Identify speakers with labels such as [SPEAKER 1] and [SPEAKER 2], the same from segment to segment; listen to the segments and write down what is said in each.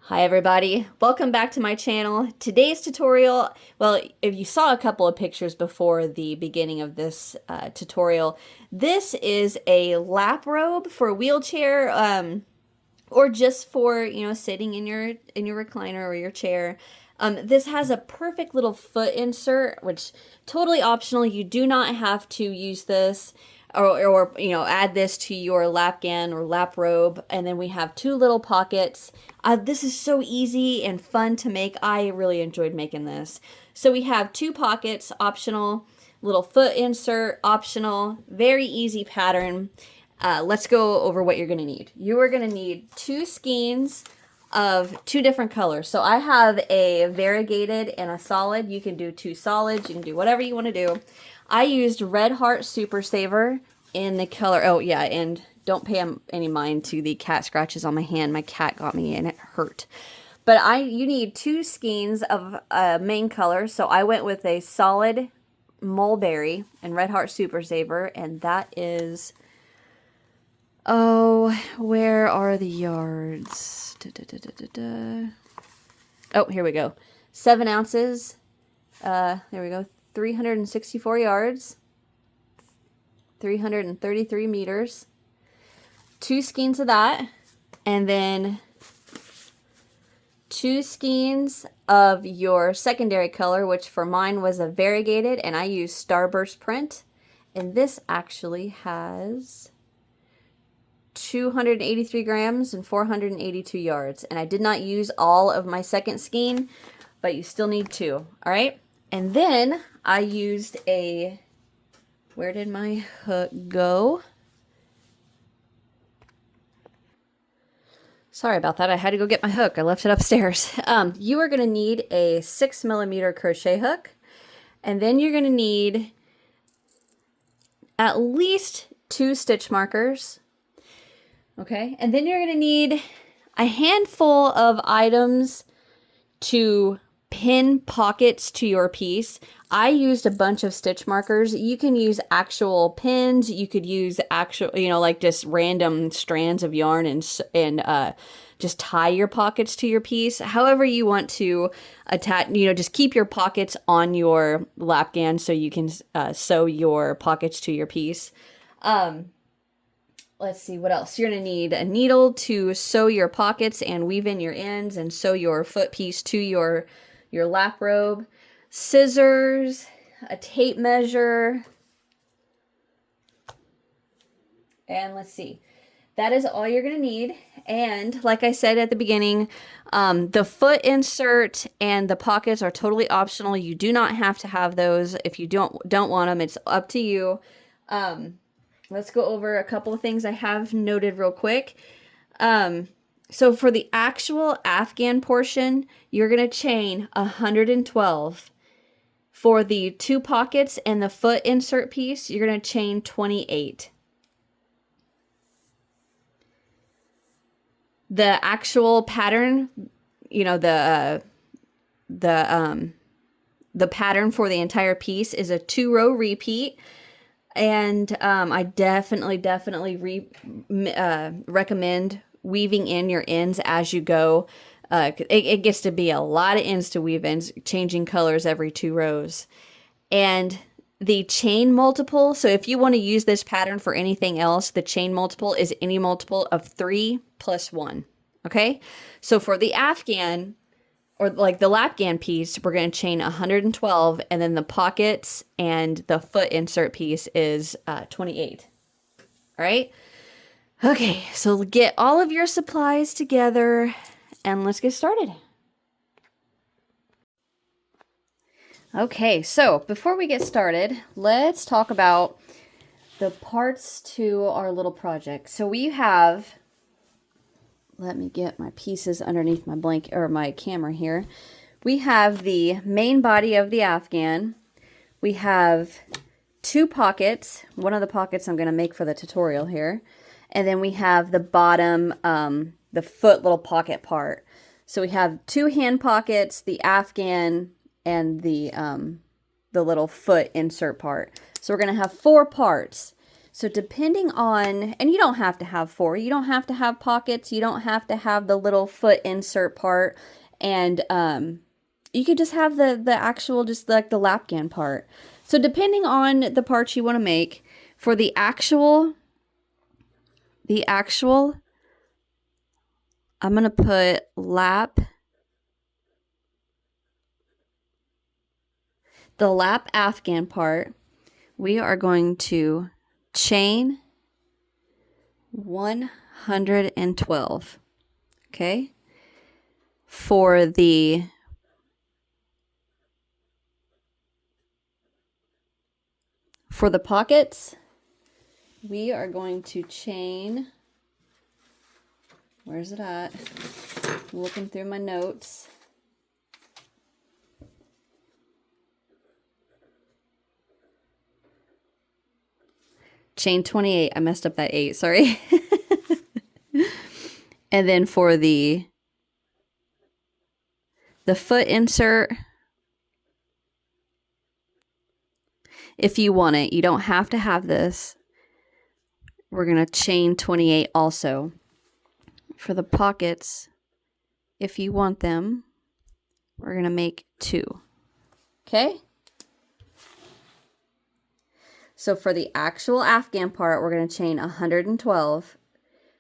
[SPEAKER 1] Hi everybody, welcome back to my channel. Today's tutorial, well, if you saw a couple of pictures before the beginning of this tutorial, this is a lap robe for a wheelchair or just for, sitting in your recliner or your chair. This has a perfect little foot insert, which totally optional. You do not have to use this or add this to your Lapghan or Laprobe. And then we have two little pockets. This is so easy and fun to make. I really enjoyed making this. So we have two pockets, optional, little foot insert, optional, very easy pattern. Let's go over what you're going to need. You are going to need two skeins of two different colors. So I have a variegated and a solid. You can do two solids. You can do whatever you want to do. I used Red Heart Super Saver in the color. Oh yeah, and don't pay any mind to the cat scratches on my hand. My cat got me and it hurt. But you need two skeins of main color. So I went with a solid mulberry and Red Heart Super Saver, and that is, oh, where are the yards? Oh, here we go. 7 ounces. There we go. 364 yards. 333 meters. 2 skeins of that. And then 2 skeins of your secondary color, which for mine was a variegated, and I used Starburst print. And this actually has 283 grams and 482 yards. And I did not use all of my second skein, but you still need 2. All right. And then I used a, where did my hook go? Sorry about that. I had to go get my hook. I left it upstairs. You are going to need a 6mm crochet hook. And then you're going to need at least 2 stitch markers. Okay, and then you're going to need a handful of items to pin pockets to your piece. I used a bunch of stitch markers. You can use actual pins. You could use actual, like just random strands of yarn and just tie your pockets to your piece. However you want to attach, just keep your pockets on your Lapghan so you can sew your pockets to your piece. Let's see what else. You're going to need a needle to sew your pockets and weave in your ends and sew your foot piece to your lap robe. Scissors, a tape measure, and let's see. That is all you're going to need. And like I said at the beginning, the foot insert and the pockets are totally optional. You do not have to have those. If you don't want them, it's up to you. Let's go over a couple of things I have noted real quick. So for the actual Afghan portion, you're going to chain 112. For the 2 pockets and the foot insert piece, you're going to chain 28. The actual pattern, the pattern for the entire piece is a 2-row repeat. And I definitely recommend weaving in your ends as you go. It gets to be a lot of ends to weave in, changing colors every 2 rows. And the chain multiple, so if you want to use this pattern for anything else, the chain multiple is any multiple of 3 plus 1. Okay? So for the Afghan, or like the Lapghan piece, we're going to chain 112, and then the pockets and the foot insert piece is 28. All right? Okay, so get all of your supplies together, and let's get started. Okay, so before we get started, let's talk about the parts to our little project. So we have, let me get my pieces underneath my blanket or my camera here. We have the main body of the Afghan. We have 2 pockets. One of the pockets I'm going to make for the tutorial here. And then we have the bottom, the foot little pocket part. So we have 2 hand pockets, the Afghan, and the little foot insert part. So we're going to have 4 parts. So depending on, and you don't have to have 4, you don't have to have pockets, you don't have to have the little foot insert part, and you could just have the actual, just like the Lapghan part. So depending on the parts you want to make, for the actual, I'm going to put the lap afghan part, we are going to chain 112, okay? For the pockets, we are going to chain, where's it at? I'm looking through my notes. Chain 28. I messed up that 8, sorry. And then for the foot insert, if you want it, you don't have to have this. We're going to chain 28 also. For the pockets, if you want them, we're going to make 2. Okay? So for the actual afghan part, we're going to chain 112.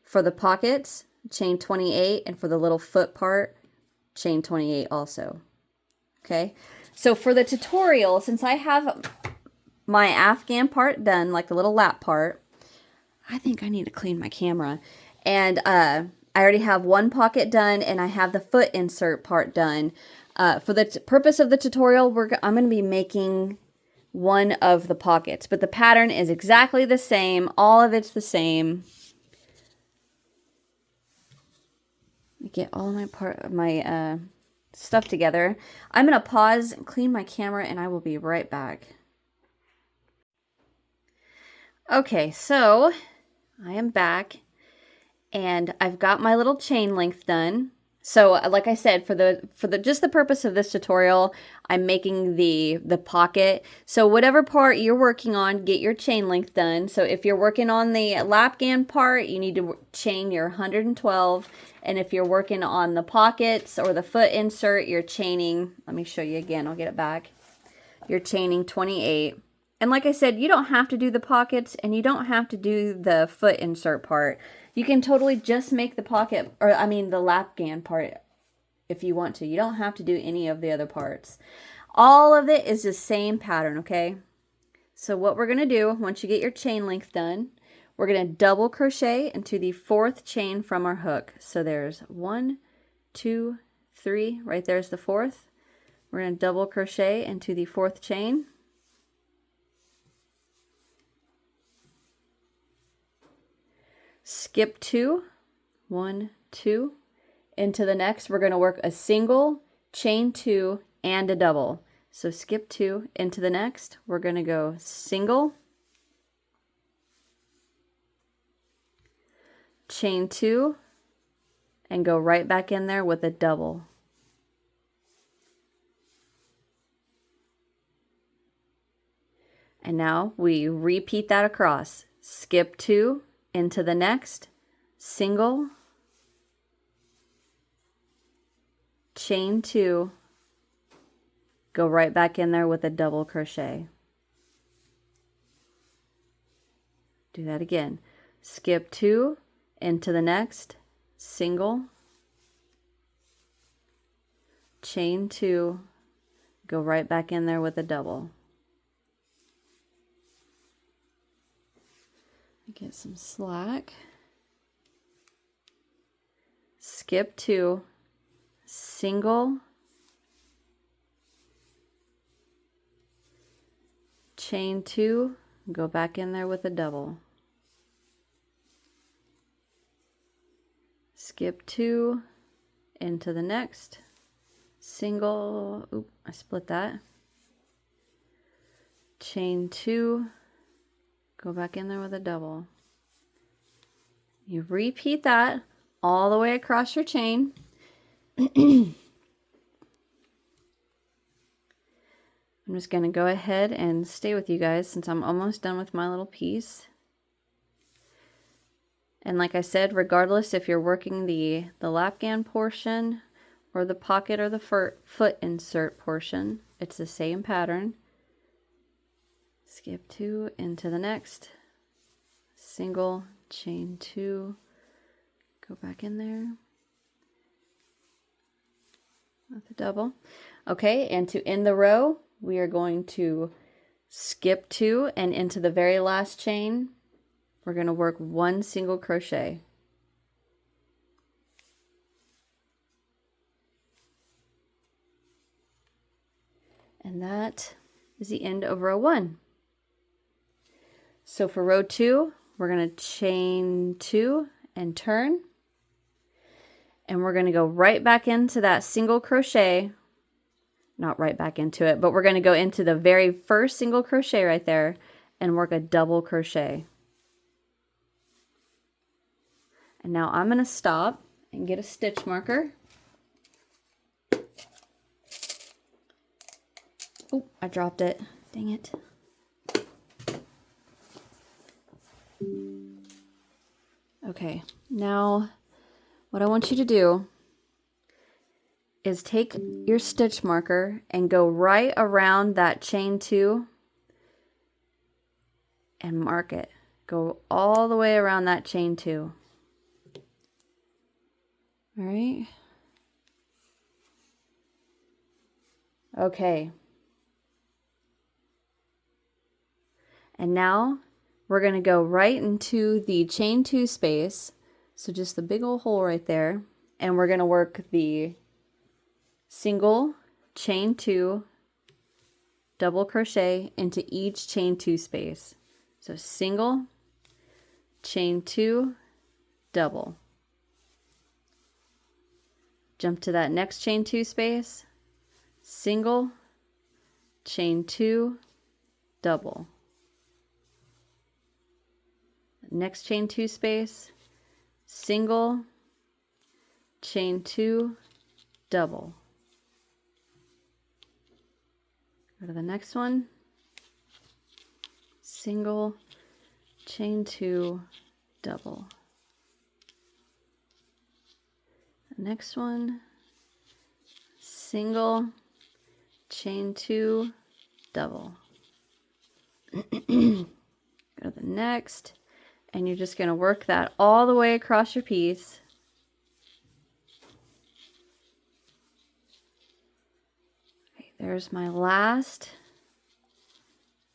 [SPEAKER 1] For the pockets, chain 28, and for the little foot part, chain 28 also. Okay? So for the tutorial, since I have my afghan part done, like the little lap part, I think I need to clean my camera. And I already have one pocket done, and I have the foot insert part done. For the purpose of the tutorial, I'm going to be making one of the pockets, but the pattern is exactly the same. All of it's the same. Get all my stuff together. I'm going to pause and clean my camera, and I will be right back. Okay, so I am back, and I've got my little chain length done. So like I said, for the just the purpose of this tutorial, I'm making the pocket. So whatever part you're working on, get your chain length done. So if you're working on the Lapghan part, you need to chain your 112. And if you're working on the pockets or the foot insert, you're chaining, let me show you again, I'll get it back. You're chaining 28. And like I said, you don't have to do the pockets, and you don't have to do the foot insert part. You can totally just make the pocket, or I mean the Lapghan part if you want to. You don't have to do any of the other parts. All of it is the same pattern, okay? So what we're going to do, once you get your chain length done, we're going to double crochet into the 4th chain from our hook. So there's 1, 2, 3, right there's the 4th. We're going to double crochet into the 4th chain. Skip 2, 1, 2, into the next. We're going to work a single, chain 2, and a double. So skip 2 into the next. We're going to go single, chain 2, and go right back in there with a double. And now we repeat that across. Skip 2 into the next, single, chain 2, go right back in there with a double crochet. Do that again. Skip 2 into the next, single, chain 2, go right back in there with a double. Get some slack. Skip 2, single, chain 2, go back in there with a double. Skip 2 into the next, single, oop, I split that. Chain 2, go back in there with a double. You repeat that all the way across your chain. I'm just going to go ahead and stay with you guys since I'm almost done with my little piece. And like I said, regardless if you're working the Lapghan portion or the pocket or the foot insert portion, it's the same pattern. Skip 2 into the next, single, chain 2, go back in there with a double. Okay, and to end the row, we are going to skip 2 and into the very last chain, we're going to work 1 single crochet. And that is the end of row 1. So for row 2, we're going to chain 2 and turn. And we're going to go right back into that single crochet. Not right back into it, but we're going to go into the very first single crochet right there and work a double crochet. And now I'm going to stop and get a stitch marker. Oh, I dropped it. Dang it. Okay, now what I want you to do is take your stitch marker and go right around that chain 2 and mark it. Go all the way around that chain 2. All right. Okay. And now we're going to go right into the chain 2 space. So just the big old hole right there. And we're going to work the single, chain 2, double crochet into each chain 2 space. So single, chain 2, double. Jump to that next chain 2 space, single, chain 2, double. Next chain 2 space, single, chain 2, double. Go to the next one, single, chain 2, double. The next one, single, chain 2, double. Go to the next, and you're just going to work that all the way across your piece. Okay, there's my last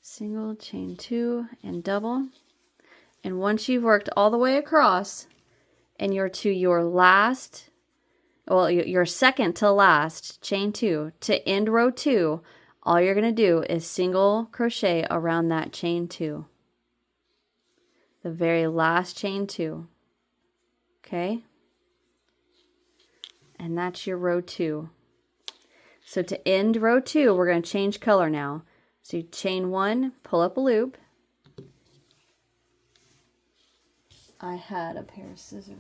[SPEAKER 1] single, chain 2, and double. And once you've worked all the way across and you're to your last, well, your second to last chain 2, to end row 2, all you're going to do is single crochet around that chain 2. The very last chain 2. Okay? And that's your row 2. So to end row 2, we're going to change color now. So you chain 1, pull up a loop. I had a pair of scissors.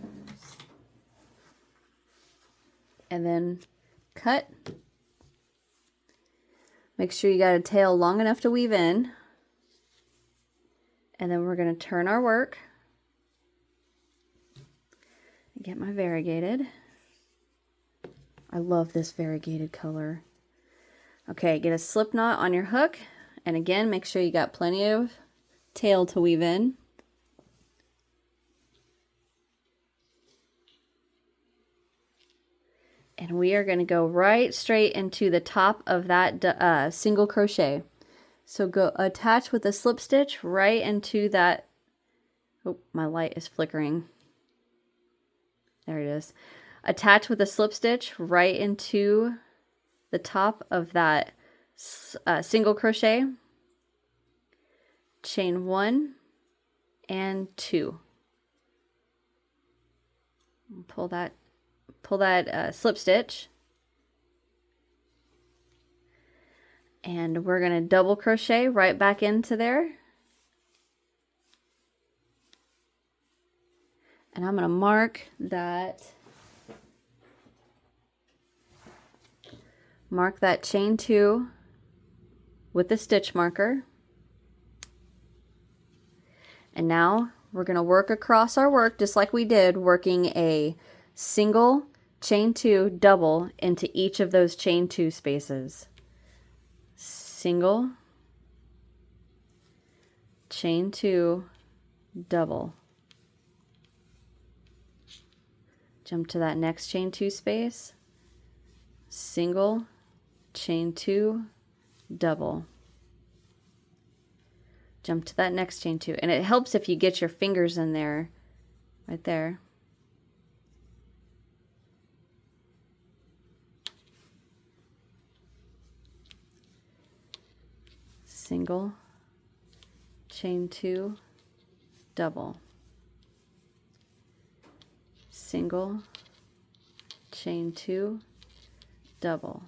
[SPEAKER 1] And then cut. Make sure you got a tail long enough to weave in. And then we're going to turn our work. Get my variegated. I love this variegated color. Okay, get a slip knot on your hook. And again, make sure you got plenty of tail to weave in. And we are going to go right straight into the top of that single crochet. So go attach with a slip stitch right into that. Oh, my light is flickering. There it is. Attach with a slip stitch right into the top of that single crochet. Chain 1 and 2. Pull that slip stitch, and we're going to double crochet right back into there, and I'm going to mark that chain 2 with the stitch marker. And now we're going to work across our work just like we did, working a single, chain 2, double into each of those chain 2 spaces. Single, chain 2, double. Jump to that next chain 2 space. Single, chain 2, double. Jump to that next chain 2. And it helps if you get your fingers in there, right there. Single, chain 2, double. Single, chain 2, double.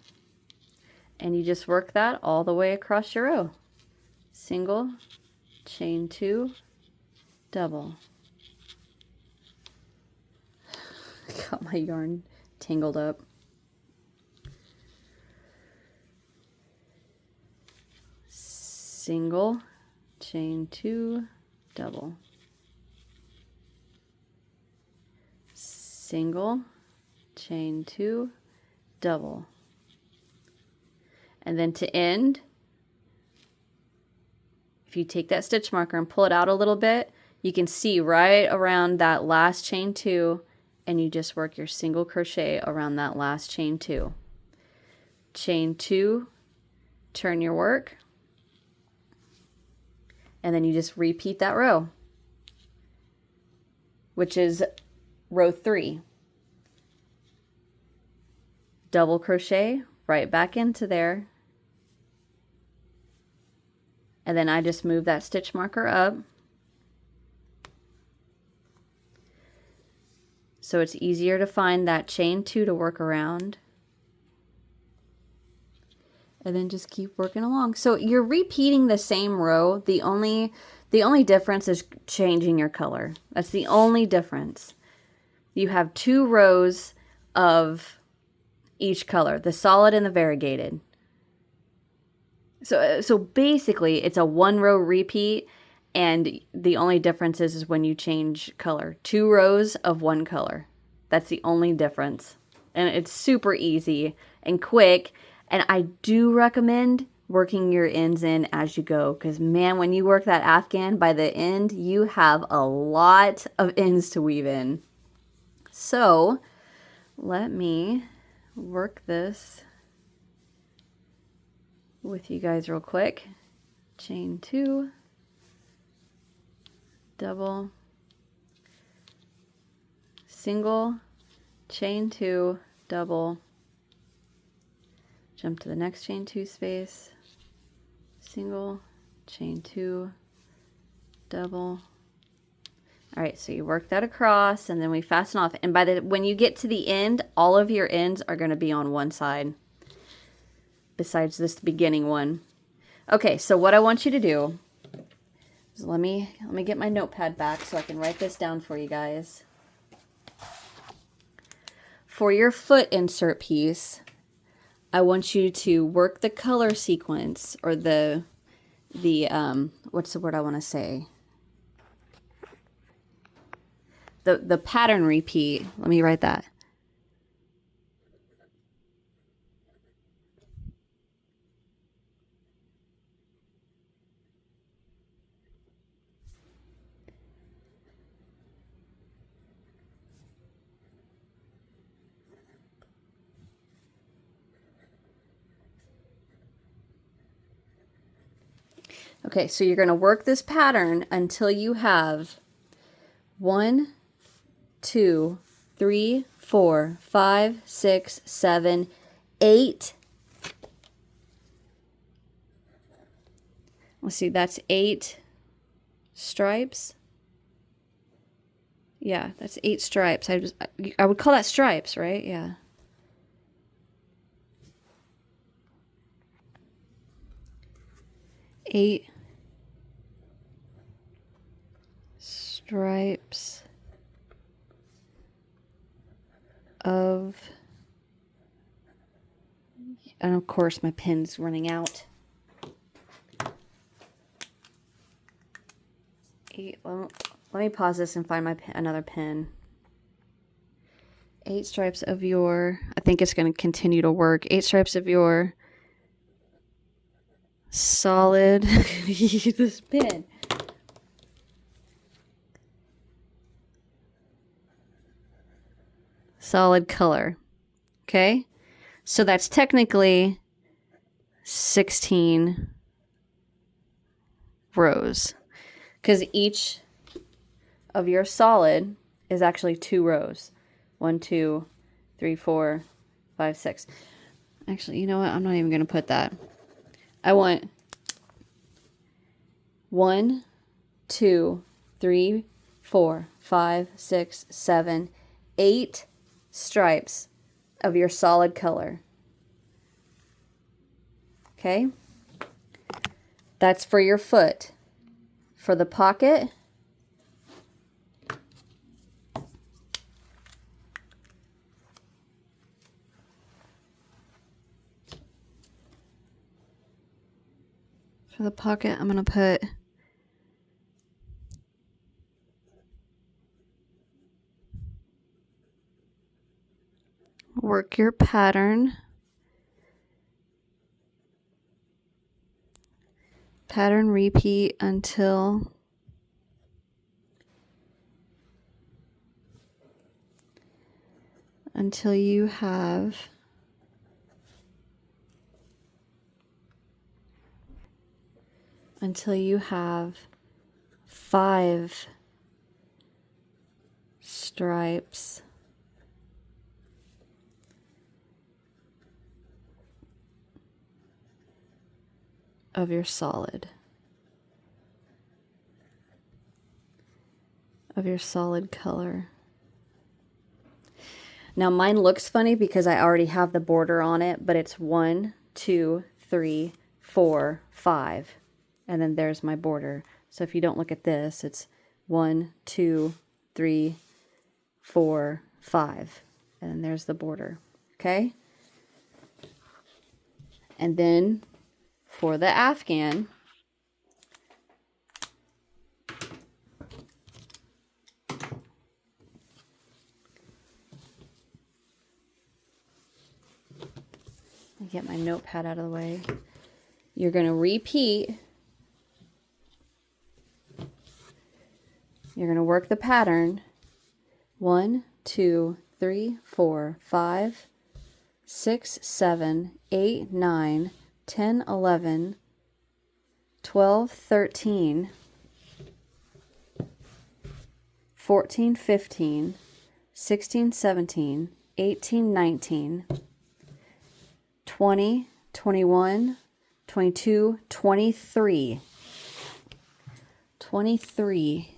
[SPEAKER 1] And you just work that all the way across your row. Single, chain 2, double. Got my yarn tangled up. Single, chain 2, double. Single, chain 2, double. And then to end, if you take that stitch marker and pull it out a little bit, you can see right around that last chain 2, and you just work your single crochet around that last chain 2. Chain 2, turn your work, and then you just repeat that row, which is row 3. Double crochet right back into there, and then I just move that stitch marker up so it's easier to find that chain 2 to work around, and then just keep working along. So you're repeating the same row. The only difference is changing your color. That's the only difference. You have 2 rows of each color, the solid and the variegated. So basically it's a 1-row repeat, and the only difference is when you change color. 2 rows of 1 color. That's the only difference. And it's super easy and quick. And I do recommend working your ends in as you go, because man, when you work that afghan, by the end you have a lot of ends to weave in. So let me work this with you guys real quick. Chain 2, double, single, chain 2, double, jump to the next chain 2 space, single, chain 2, double. All right, so you work that across, and then we fasten off. And when you get to the end, all of your ends are going to be on one side, besides this beginning one. Okay, so what I want you to do is let me get my notepad back so I can write this down for you guys. For your foot insert piece, I want you to work the color sequence, or the what's the word I want to say? The pattern repeat. Let me write that. Okay, so you're going to work this pattern until you have 1, 2, 3, 4, 5, 6, 7, 8. Let's see, that's 8 stripes. Yeah, that's 8 stripes. I would call that stripes, right? Yeah. Eight stripes of, and of course my pen's running out. 8, well, let me pause this and find my another pen. 8 stripes of your, I think it's going to continue to work. 8 stripes of your solid, this pen. Solid color. Okay? So that's technically 16 rows. Because each of your solid is actually 2 rows. 1, 2, 3, 4, 5, 6. Actually, you know what? I'm not even going to put that. I want 1, 2, 3, 4, 5, 6, 7, 8 stripes of your solid color. Okay? That's for your foot. For the pocket, I'm going to put work your pattern. Pattern repeat until you have until you have 5 stripes of your solid color. Now mine looks funny because I already have the border on it, but it's 1, 2, 3, 4, 5. And then there's my border. So if you don't look at this, it's 1, 2, 3, 4, 5. And then there's the border. Okay? And then for the afghan, get my notepad out of the way. You're going to repeat. You're going to work the pattern 1, 2, 3, 4, 5, 6, 7, 8, 9, 10, 11, 12, 13, 14, 15, 16, 17, 18, 19, 20, 21, 22, 23. 23.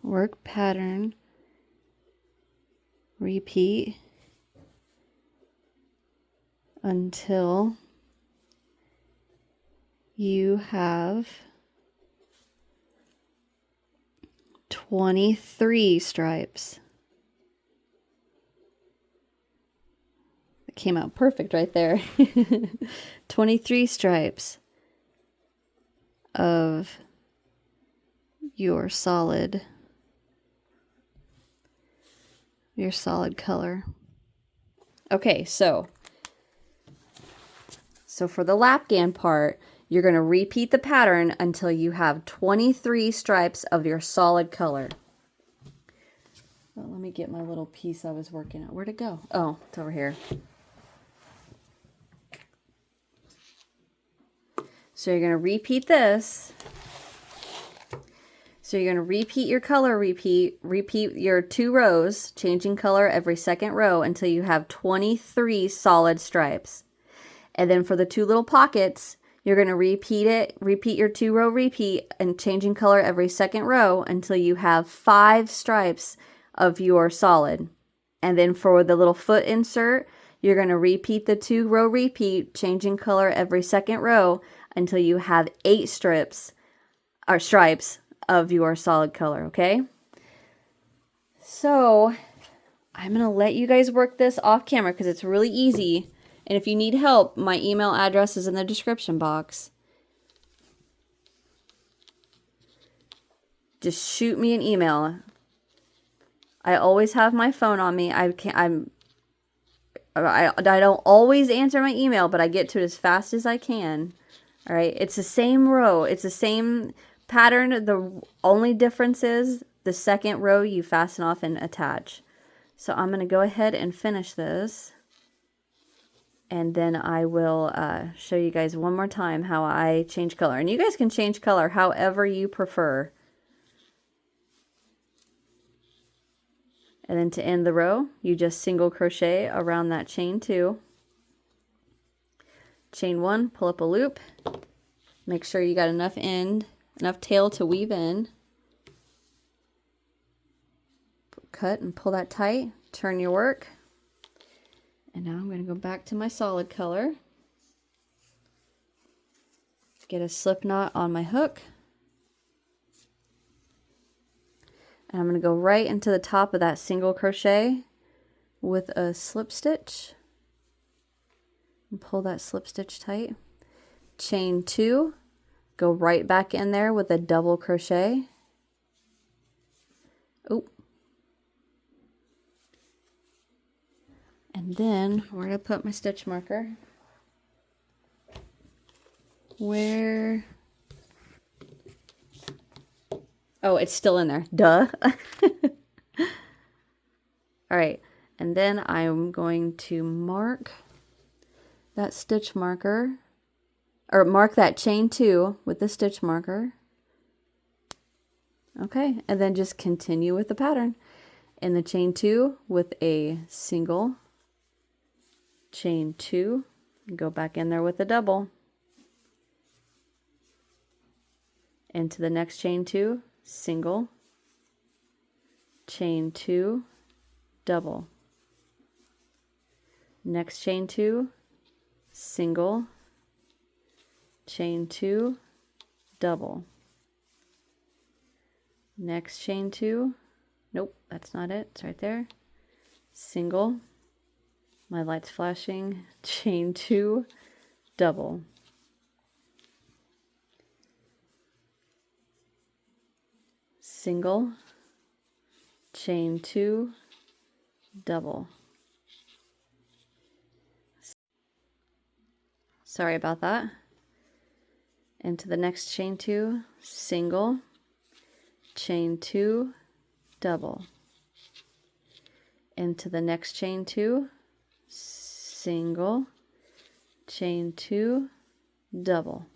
[SPEAKER 1] Work pattern, repeat until you have 23 stripes. It came out perfect right there. 23 stripes of your solid color. Okay, so for the Lapghan part, you're going to repeat the pattern until you have 23 stripes of your solid color. Well, let me get my little piece I was working on. Where'd it go? Oh, it's over here. So you're going to repeat this. So you're going to repeat your color repeat your 2 rows, changing color every second row until you have 23 solid stripes. And then for the 2 little pockets, you're going to repeat your 2 row repeat and changing color every second row until you have 5 stripes of your solid. And then for the little foot insert, you're going to repeat the 2 row repeat, changing color every second row until you have 8 stripes of your solid color, okay? So I'm going to let you guys work this off camera because it's really easy. And if you need help, my email address is in the description box. Just shoot me an email. I always have my phone on me. I don't always answer my email, but I get to it as fast as I can. All right, it's the same row. It's the same pattern. The only difference is the second row you fasten off and attach. So I'm going to go ahead and finish this. And then I will show you guys one more time how I change color. And you guys can change color however you prefer. And then to end the row, you just single crochet around that chain 2. Chain 1, pull up a loop. Make sure you got enough tail to weave in. Cut and pull that tight. Turn your work. And now I'm going to go back to my solid color. Get a slip knot on my hook. And I'm going to go right into the top of that single crochet with a slip stitch. And pull that slip stitch tight. Chain 2, go right back in there with a double crochet. Oop. And then where did I put my stitch marker? Where? Oh, it's still in there. Duh. All right. And then I'm going to mark that stitch marker, or mark that chain 2 with the stitch marker. Okay. And then just continue with the pattern. In the chain 2 with a single, chain 2, go back in there with a double. Into the next chain 2, single, chain 2, double. Next chain 2, single, chain 2, double. Next chain 2, nope, that's not it, it's right there. Single, my light's flashing, chain 2, double. Single, chain 2, double. Sorry about that. Into the next chain 2, single, chain 2, double. Into the next chain 2, single, chain 2, double.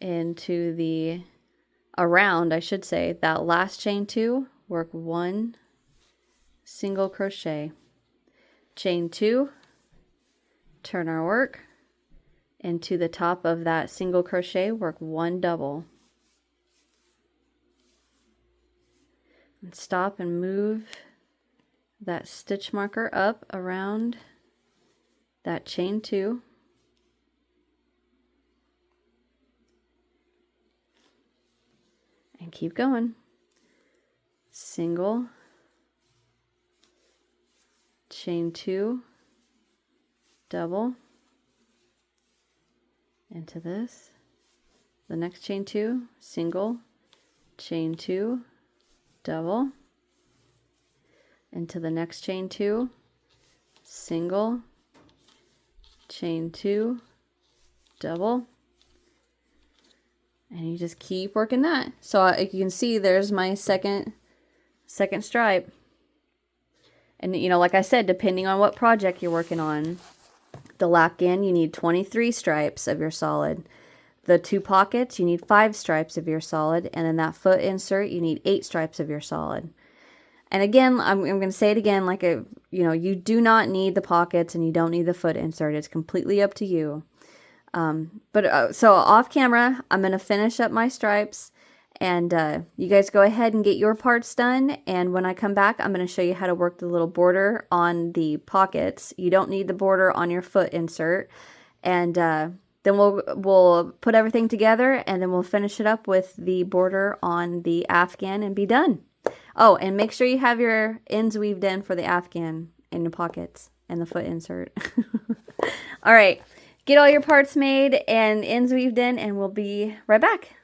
[SPEAKER 1] Into the around, I should say, that last chain 2, work 1 single crochet, chain 2, turn our work, into the top of that single crochet, work 1 double, and stop and move that stitch marker up around that chain 2. And keep going. Single, chain 2, double, into this. The next chain 2, single, chain 2, double, into the next chain 2, single, chain 2, double. And you just keep working that. So you can see there's my second stripe. And you know, like I said, depending on what project you're working on, the Lapghan, you need 23 stripes of your solid. The 2 pockets, you need 5 stripes of your solid. And then that foot insert, you need 8 stripes of your solid. And again, I'm going to say it again, like, you know, you do not need the pockets and you don't need the foot insert. It's completely up to you. So off camera, I'm going to finish up my stripes, and you guys go ahead and get your parts done. And when I come back, I'm going to show you how to work the little border on the pockets. You don't need the border on your foot insert. And then we'll put everything together, and then we'll finish it up with the border on the afghan and be done. Oh, and make sure you have your ends weaved in for the afghan in your pockets and the foot insert. All right, get all your parts made and ends weaved in, and we'll be right back.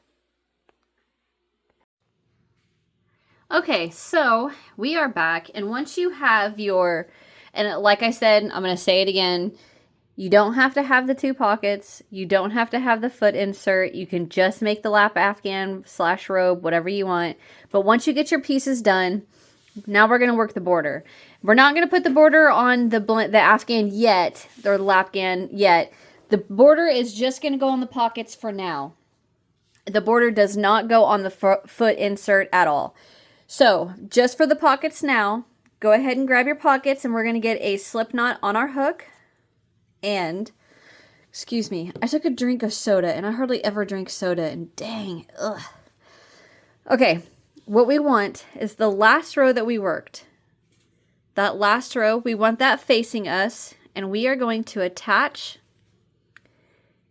[SPEAKER 1] Okay, so we are back, and once you have your, and like I said, I'm going to say it again, you don't have to have the 2 pockets, you don't have to have the foot insert, you can just make the lap afghan / robe, whatever you want. But once you get your pieces done, now we're going to work the border. We're not going to put the border on the afghan yet, or the lapghan yet. The border is just going to go on the pockets for now. The border does not go on the foot insert at all. So just for the pockets now, go ahead and grab your pockets, and we're going to get a slip knot on our hook. And, excuse me, I took a drink of soda, and I hardly ever drink soda, and dang, ugh. Okay, what we want is the last row that we worked. That last row, we want that facing us, and we are going to attach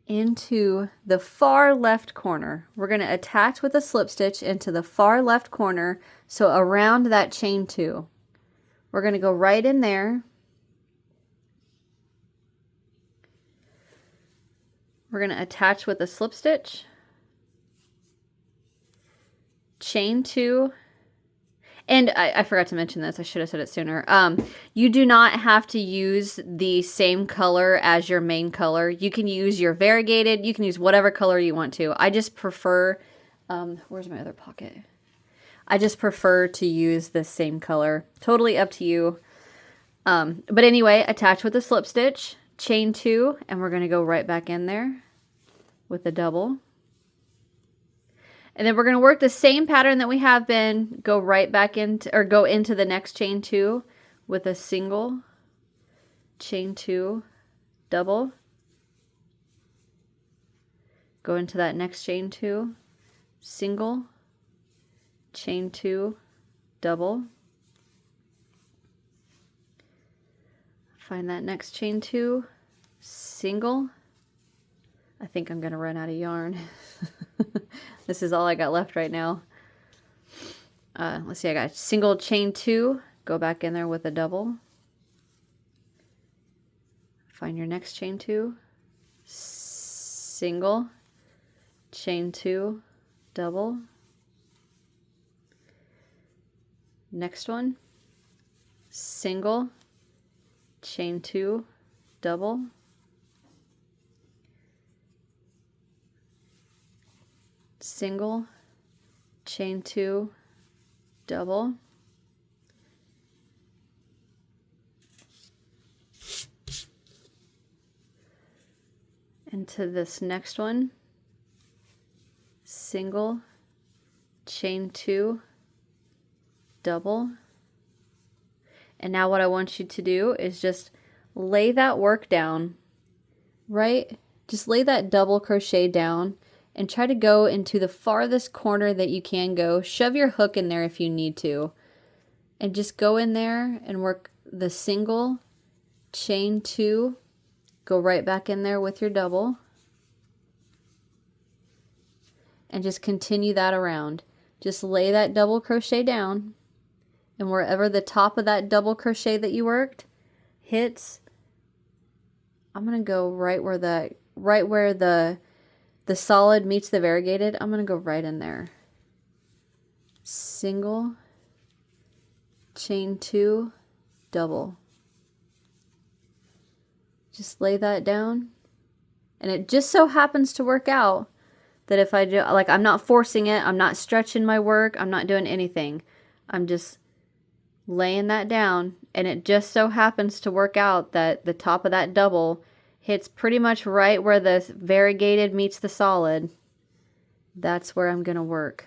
[SPEAKER 1] into the far left corner. We're going to attach with a slip stitch into the far left corner, so around that chain 2. We're going to go right in there. We're going to attach with a slip stitch, chain 2, and I forgot to mention this, I should have said it sooner. You do not have to use the same color as your main color. You can use your variegated, you can use whatever color you want to. I just prefer, where's my other pocket? I just prefer to use the same color. Totally up to you. But anyway, attach with a slip stitch, chain 2, and we're going to go right back in there with a double. And then we're going to work the same pattern that we have been, go right back into, or go into the next chain 2 with a single, chain 2, double. Go into that next chain 2, single, chain 2, double. Find that next chain 2, single. I think I'm going to run out of yarn. This is all I got left right now. Let's see, I got single, chain 2, go back in there with a double. Find your next chain 2, single, chain 2, double. Next one, single, chain 2, double. Single, chain 2, double. Into this next one, single, chain 2, double. And now what I want you to do is just lay that work down, right? Just lay that double crochet down and try to go into the farthest corner that you can go. Shove your hook in there if you need to. And just go in there and work the single, chain 2, go right back in there with your double. And just continue that around. Just lay that double crochet down. And wherever the top of that double crochet that you worked hits, I'm going to go right where the solid meets the variegated. I'm going to go right in there. Single, chain 2, double. Just lay that down. And it just so happens to work out that if I do, like, I'm not forcing it, I'm not stretching my work, I'm not doing anything. I'm just laying that down, and it just so happens to work out that the top of that double hits pretty much right where the variegated meets the solid. That's where I'm going to work.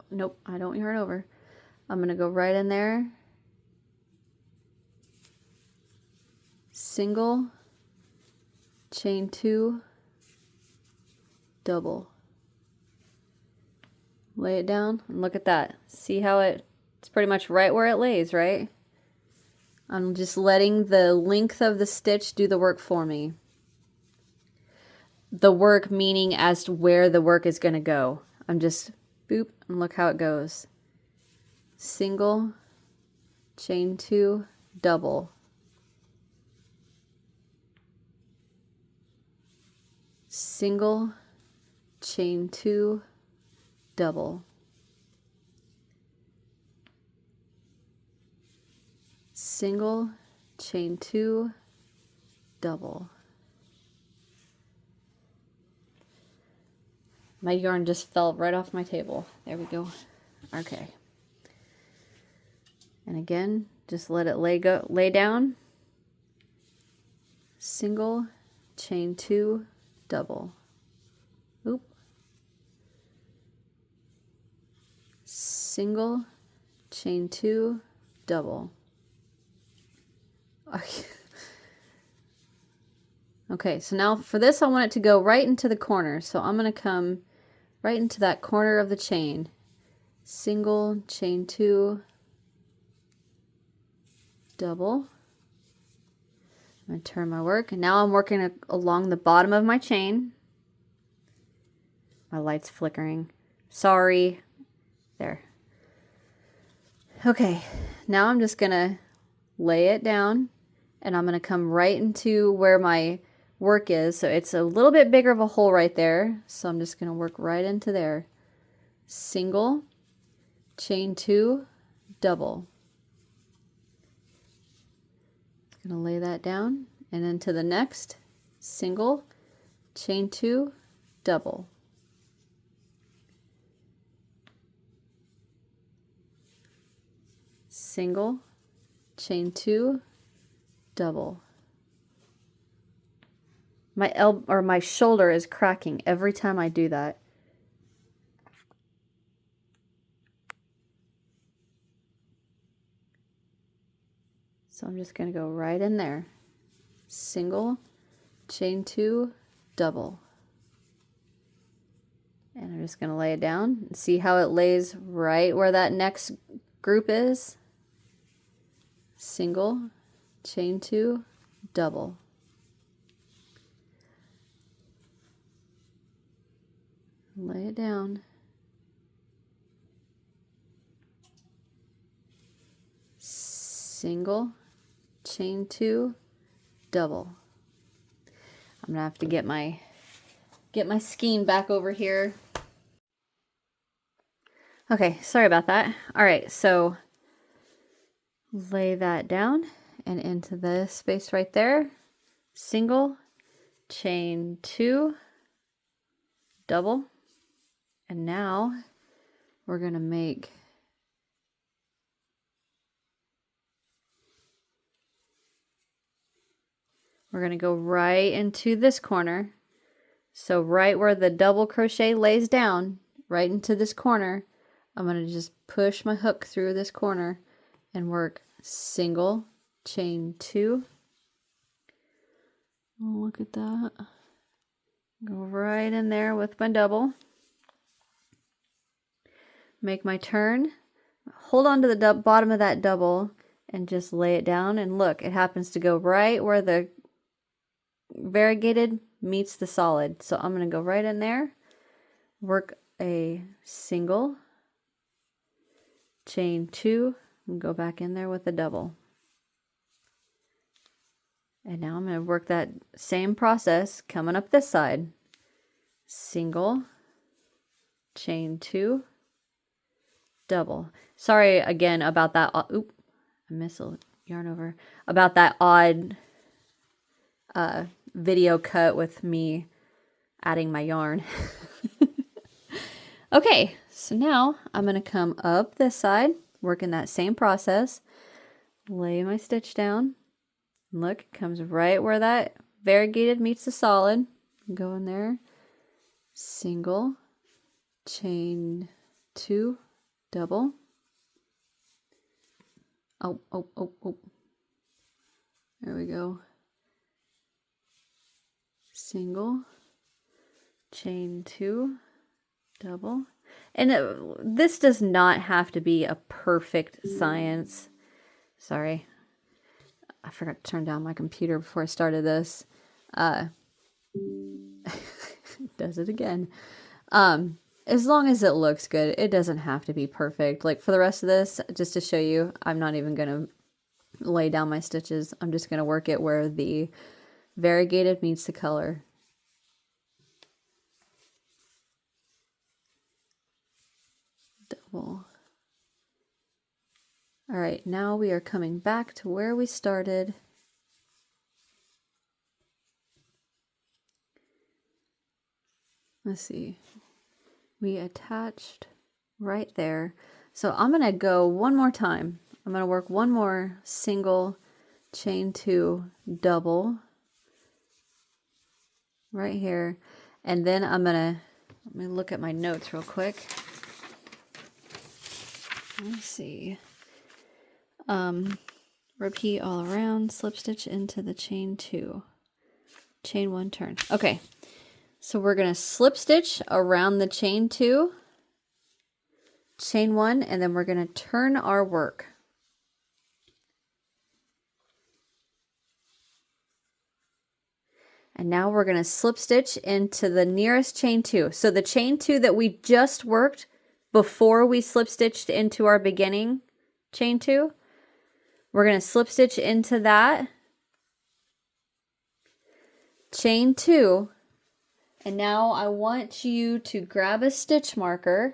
[SPEAKER 1] Nope, I don't yarn over. I'm going to go right in there. Single, chain 2, double. Lay it down and look at that. See how it's pretty much right where it lays, right? I'm just letting the length of the stitch do the work for me. The work meaning as to where the work is going to go. I'm just boop, and look how it goes. Single, chain 2, double. single, chain 2, double, single, chain 2, double. My yarn just fell right off my table. There we go. Okay. And again, just let it lay down. Single, chain 2, double. Oop. Single, chain 2, double. Okay, so now for this I want it to go right into the corner. So I'm going to come right into that corner of the chain. Single, chain 2, double. I'm going to turn my work, and now I'm working along the bottom of my chain. My light's flickering. Sorry. There. Okay, now I'm just going to lay it down, and I'm going to come right into where my work is. So it's a little bit bigger of a hole right there. So I'm just going to work right into there. Single, chain 2, double. Gonna lay that down, and then to the next, single, chain 2, double. Single, chain 2, double. My shoulder is cracking every time I do that. So I'm just going to go right in there. Single, chain 2, double. And I'm just going to lay it down and see how it lays right where that next group is. Single, chain 2, double. Lay it down. Single, chain 2, double. I'm gonna have to get my skein back over here. Okay, sorry about that. All right, so lay that down and into the space right there. Single, chain 2, double. And now we're gonna make we're going to go right into this corner. So right where the double crochet lays down, right into this corner, I'm going to just push my hook through this corner and work single, chain 2. Oh, look at that. Go right in there with my double. Make my turn. Hold on to the bottom of that double and just lay it down. And look, it happens to go right where the variegated meets the solid. So I'm going to go right in there, work a single, chain 2, and go back in there with a double. And now I'm going to work that same process coming up this side. Single, chain 2, double. Sorry again about that. Oop, I missed a yarn over. About that odd video cut with me adding my yarn. Okay, so now I'm going to come up this side, working that same process, lay my stitch down. Look, it comes right where that variegated meets the solid. Go in there, single, chain 2, double. Oh. There we go. Single, chain 2, double. And this does not have to be a perfect science. Sorry, I forgot to turn down my computer before I started this. Does it again. As long as it looks good, it doesn't have to be perfect. Like for the rest of this, just to show you, I'm not even going to lay down my stitches. I'm just going to work it where the variegated meets the color. Cool. All right, now we are coming back to where we started. Let's see. We attached right there. So I'm going to go one more time. I'm going to work one more single, chain 2, double right here. And then I'm going to, let me look at my notes real quick. Let's see. Repeat all around, slip stitch into the chain 2. Chain 1, turn. Okay. So we're going to slip stitch around the chain 2, chain 1, and then we're going to turn our work. And now we're going to slip stitch into the nearest chain 2. So the chain 2 that we just worked before we slip stitched into our beginning chain 2, we're going to slip stitch into that chain 2. And now I want you to grab a stitch marker.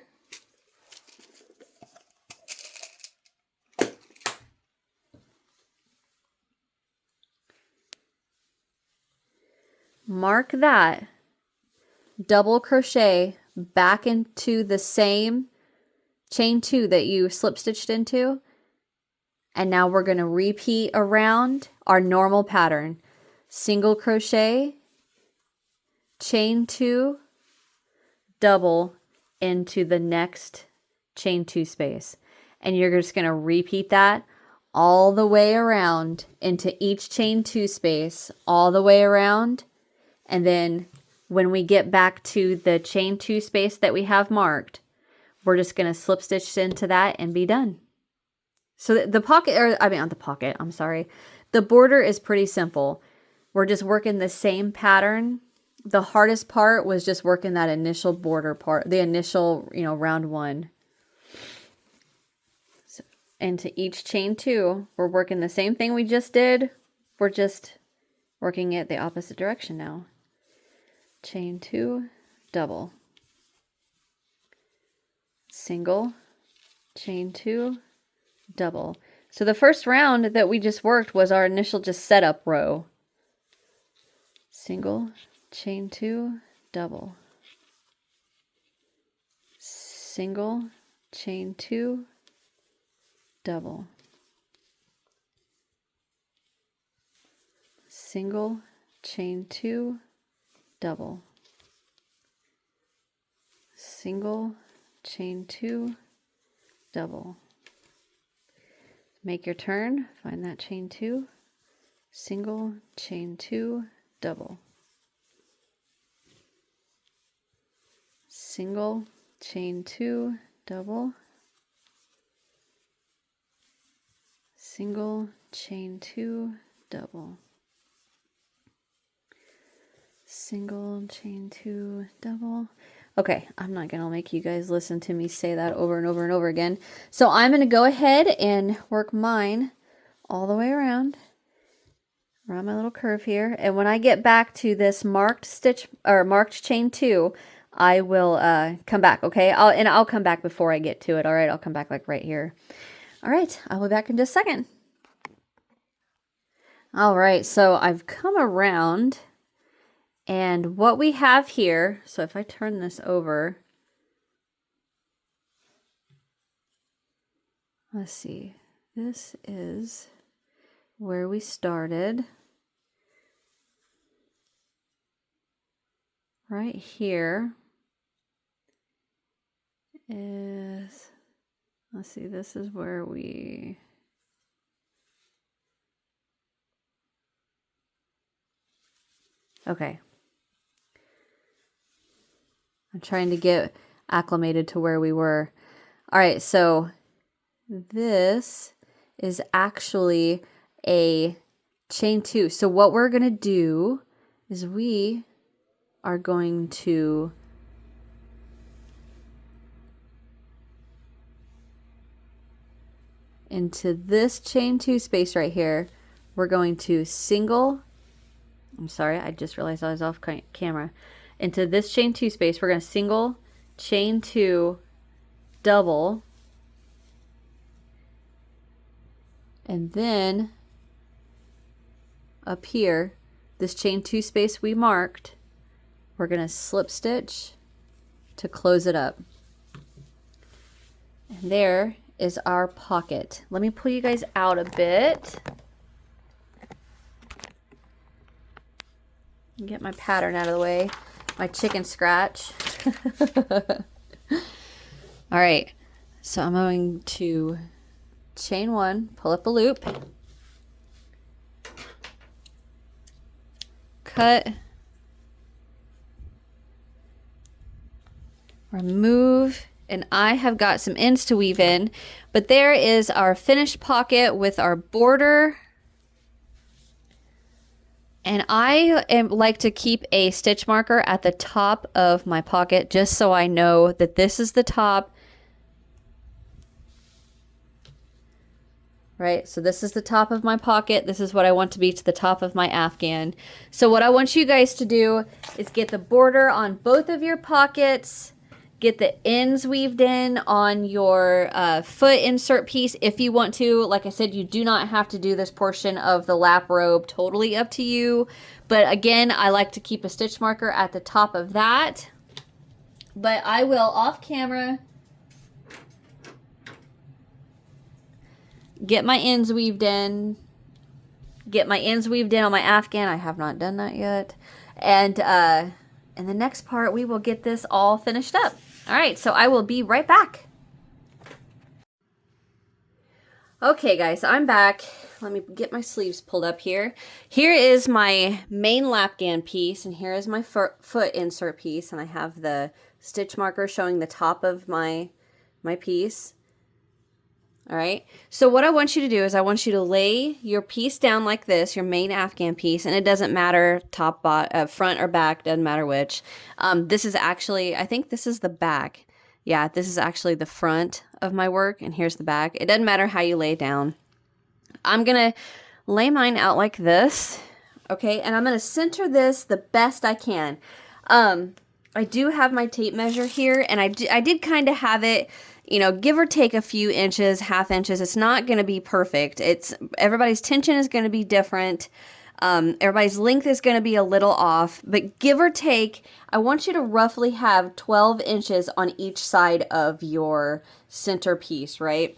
[SPEAKER 1] Mark that, double crochet back into the same chain 2 that you slip stitched into. And now we're going to repeat around our normal pattern. Single crochet, chain 2, double into the next chain 2 space. And you're just going to repeat that all the way around into each chain 2 space, all the way around. And then when we get back to the chain 2 space that we have marked, we're just going to slip stitch into that and be done. So the pocket, or I mean, not the pocket, I'm sorry. The border is pretty simple. We're just working the same pattern. The hardest part was just working that initial border part, the initial, round 1. So into each chain 2, we're working the same thing we just did. We're just working it the opposite direction now. Chain 2, double. Single, chain 2, double. So the first round that we just worked was our initial just setup row. Single, chain 2, double. Single, chain 2, double. Single, chain 2, double. Single, chain 2, double. Make your turn, find that chain 2, single, chain 2, double. Single, chain 2, double. Single, chain 2, double. Single, chain 2, double. Okay, I'm not going to make you guys listen to me say that over and over and over again. So I'm going to go ahead and work mine all the way around my little curve here. And when I get back to this marked stitch or marked chain 2, I will come back, okay? I'll come back before I get to it, all right? I'll come back like right here. All right, I'll be back in just a second. All right, so I've come around. And what we have here, so if I turn this over, let's see, this is where we started. Right here is, let's see, this is where we, okay. I'm trying to get acclimated to where we were. All right, so this is actually a chain 2. So what we're going to do is we are going to into this chain 2 space right here, we're going to single, I'm sorry, I just realized I was off camera. Into this chain 2 space, we're going to single, chain 2, double, And then up here, this chain 2 space we marked, we're going to slip stitch to close it up. And there is our pocket. Let me pull you guys out a bit. Get my pattern out of the way. My chicken scratch. All right, so I'm going to chain 1, pull up a loop, cut, remove, and I have got some ends to weave in, but there is our finished pocket with our border. And I like to keep a stitch marker at the top of my pocket just so I know that this is the top. Right, so this is the top of my pocket. This is what I want to be to the top of my afghan. So what I want you guys to do is get the border on both of your pockets, get the ends weaved in on your foot insert piece if you want to. Like I said, you do not have to do this portion of the lap robe, totally up to you. But again, I like to keep a stitch marker at the top of that. But I will, off camera, get my ends weaved in. Get my ends weaved in on my afghan. I have not done that yet. And in the next part, we will get this all finished up. All right, so I will be right back. Okay, guys, I'm back. Let me get my sleeves pulled up here. Here is my main lapghan piece, and here is my foot insert piece, and I have the stitch marker showing the top of my piece. All right, so what I want you to do is I want you to lay your piece down like this, your main afghan piece, and it doesn't matter top, front or back, doesn't matter which. This is actually, I think this is the back. Yeah, this is actually the front of my work, and here's the back. It doesn't matter how you lay down. I'm gonna lay mine out like this, okay, and I'm gonna center this the best I can. I do have my tape measure here, and I did kind of have it, you know, give or take a few inches, half inches. It's not going to be perfect. Everybody's tension is going to be different. Everybody's length is going to be a little off, but give or take, I want you to roughly have 12 inches on each side of your center piece, right?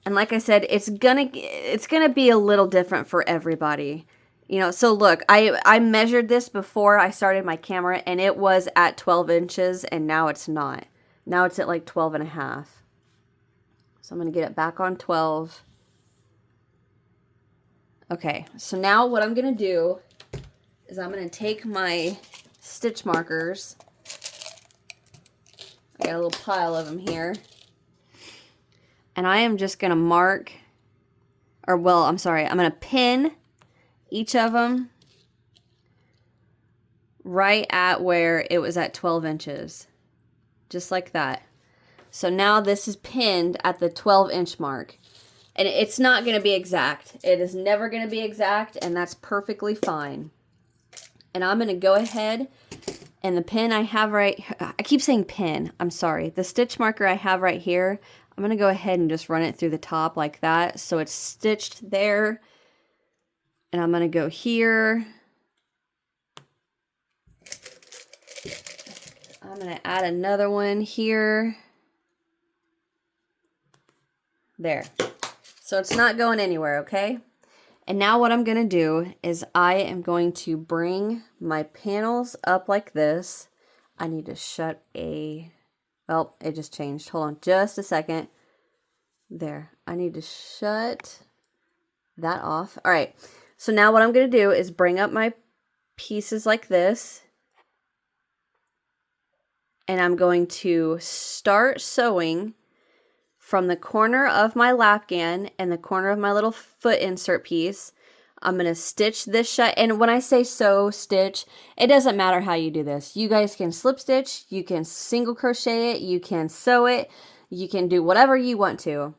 [SPEAKER 1] And like I said, it's gonna be a little different for everybody. You know, so look, I measured this before I started my camera, and it was at 12 inches, and now it's not. Now it's at like 12 and a half. So I'm going to get it back on 12. Okay, so now what I'm going to do is I'm going to take my stitch markers. I got a little pile of them here. And I am just going to mark, or well, I'm sorry, I'm going to pin each of them right at where it was at 12 inches. Just like that. So now this is pinned at the 12-inch mark. And it's not going to be exact. It is never going to be exact, and that's perfectly fine. And I'm going to go ahead, and the pin I have right, I keep saying pin, I'm sorry. The stitch marker I have right here, I'm going to go ahead and just run it through the top like that. So it's stitched there. And I'm going to go here. I'm going to add another one here. There. So it's not going anywhere, okay? And now what I'm going to do is I am going to bring my panels up like this. I need to shut well, it just changed. Hold on just a second. There. I need to shut that off. All right. So now what I'm going to do is bring up my pieces like this. And I'm going to start sewing from the corner of my lapghan and the corner of my little foot insert piece. I'm going to stitch this shut. And when I say sew, stitch, it doesn't matter how you do this. You guys can slip stitch, you can single crochet it, you can sew it, you can do whatever you want to.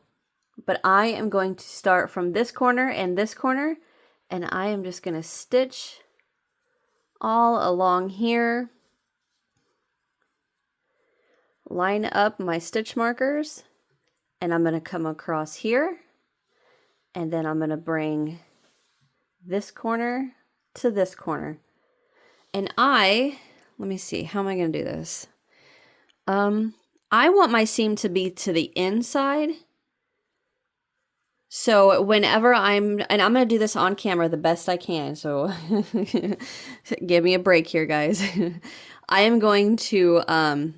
[SPEAKER 1] But I am going to start from this corner and this corner, and I am just going to stitch all along here. Line up my stitch markers, and I'm going to come across here, And then I'm going to bring this corner to this corner. And let me see, how am I going to do this? I want my seam to be to the inside. So whenever and I'm going to do this on camera the best I can. So give me a break here, guys. I am going to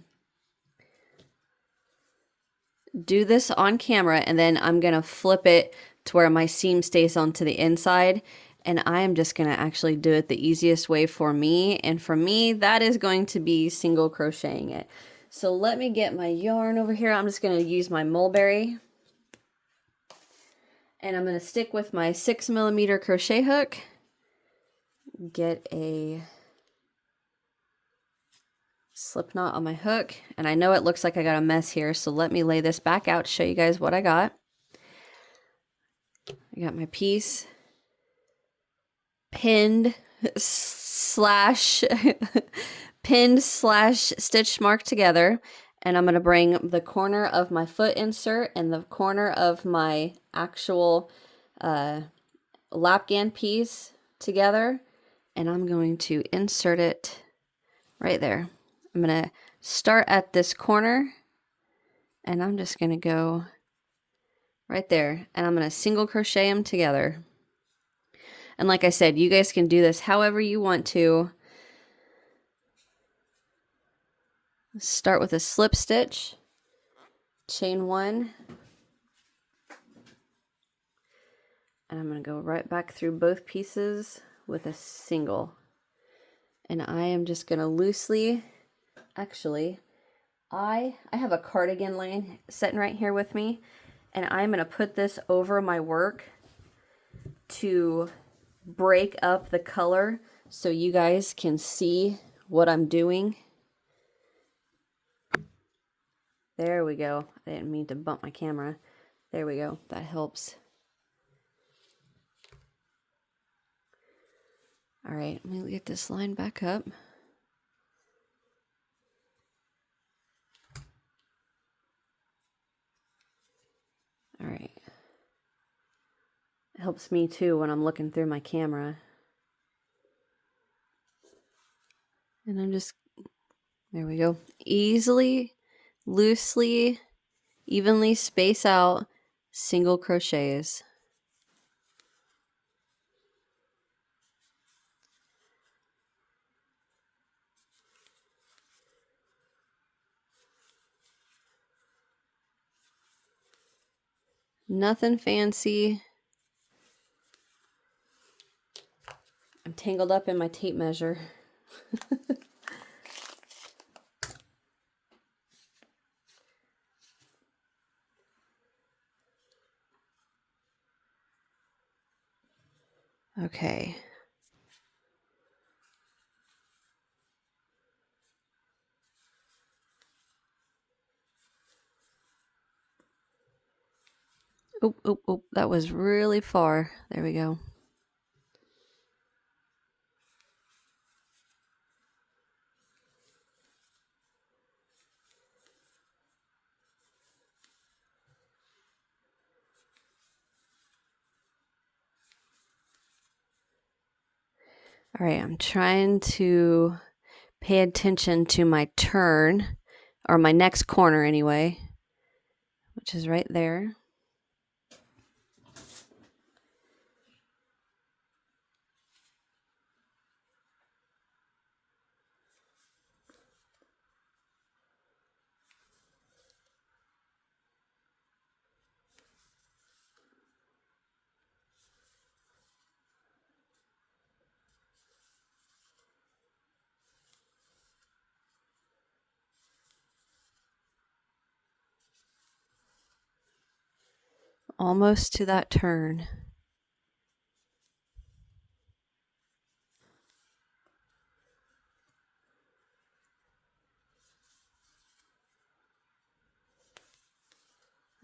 [SPEAKER 1] do this on camera, and then I'm going to flip it to where my seam stays onto the inside. And I am just going to actually do it the easiest way for me. And for me, that is going to be single crocheting it. So let me get my yarn over here. I'm just going to use my mulberry. And I'm going to stick with my 6mm crochet hook. Get a slip knot on my hook. And I know it looks like I got a mess here, so let me lay this back out to show you guys what I got. I got my piece pinned slash stitch marked together, and I'm going to bring the corner of my foot insert and the corner of my actual Lapghan piece together, and I'm going to insert it right there. I'm going to start at this corner, and I'm just going to go right there, and I'm going to single crochet them together. And like I said, you guys can do this however you want to. Start with a slip stitch, chain 1, and I'm going to go right back through both pieces with a single. And I am just going to loosely, actually, I have a cardigan line sitting right here with me, and I'm going to put this over my work to break up the color so you guys can see what I'm doing. There we go. I didn't mean to bump my camera. There we go. That helps. All right, let me get this line back up. All right. It helps me too when I'm looking through my camera. And I'm just, there we go. Easily, loosely, evenly space out single crochets. Nothing fancy. I'm tangled up in my tape measure. Okay. Oh, oh, oh, that was really far. There we go. All right, I'm trying to pay attention to my turn, or my next corner anyway, which is right there. Almost to that turn.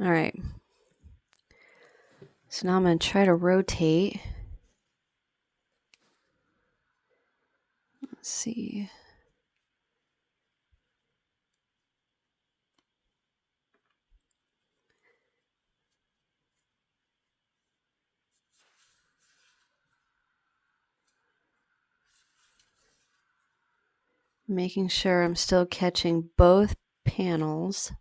[SPEAKER 1] All right. So now I'm going to try to rotate. Let's see. Making sure I'm still catching both panels.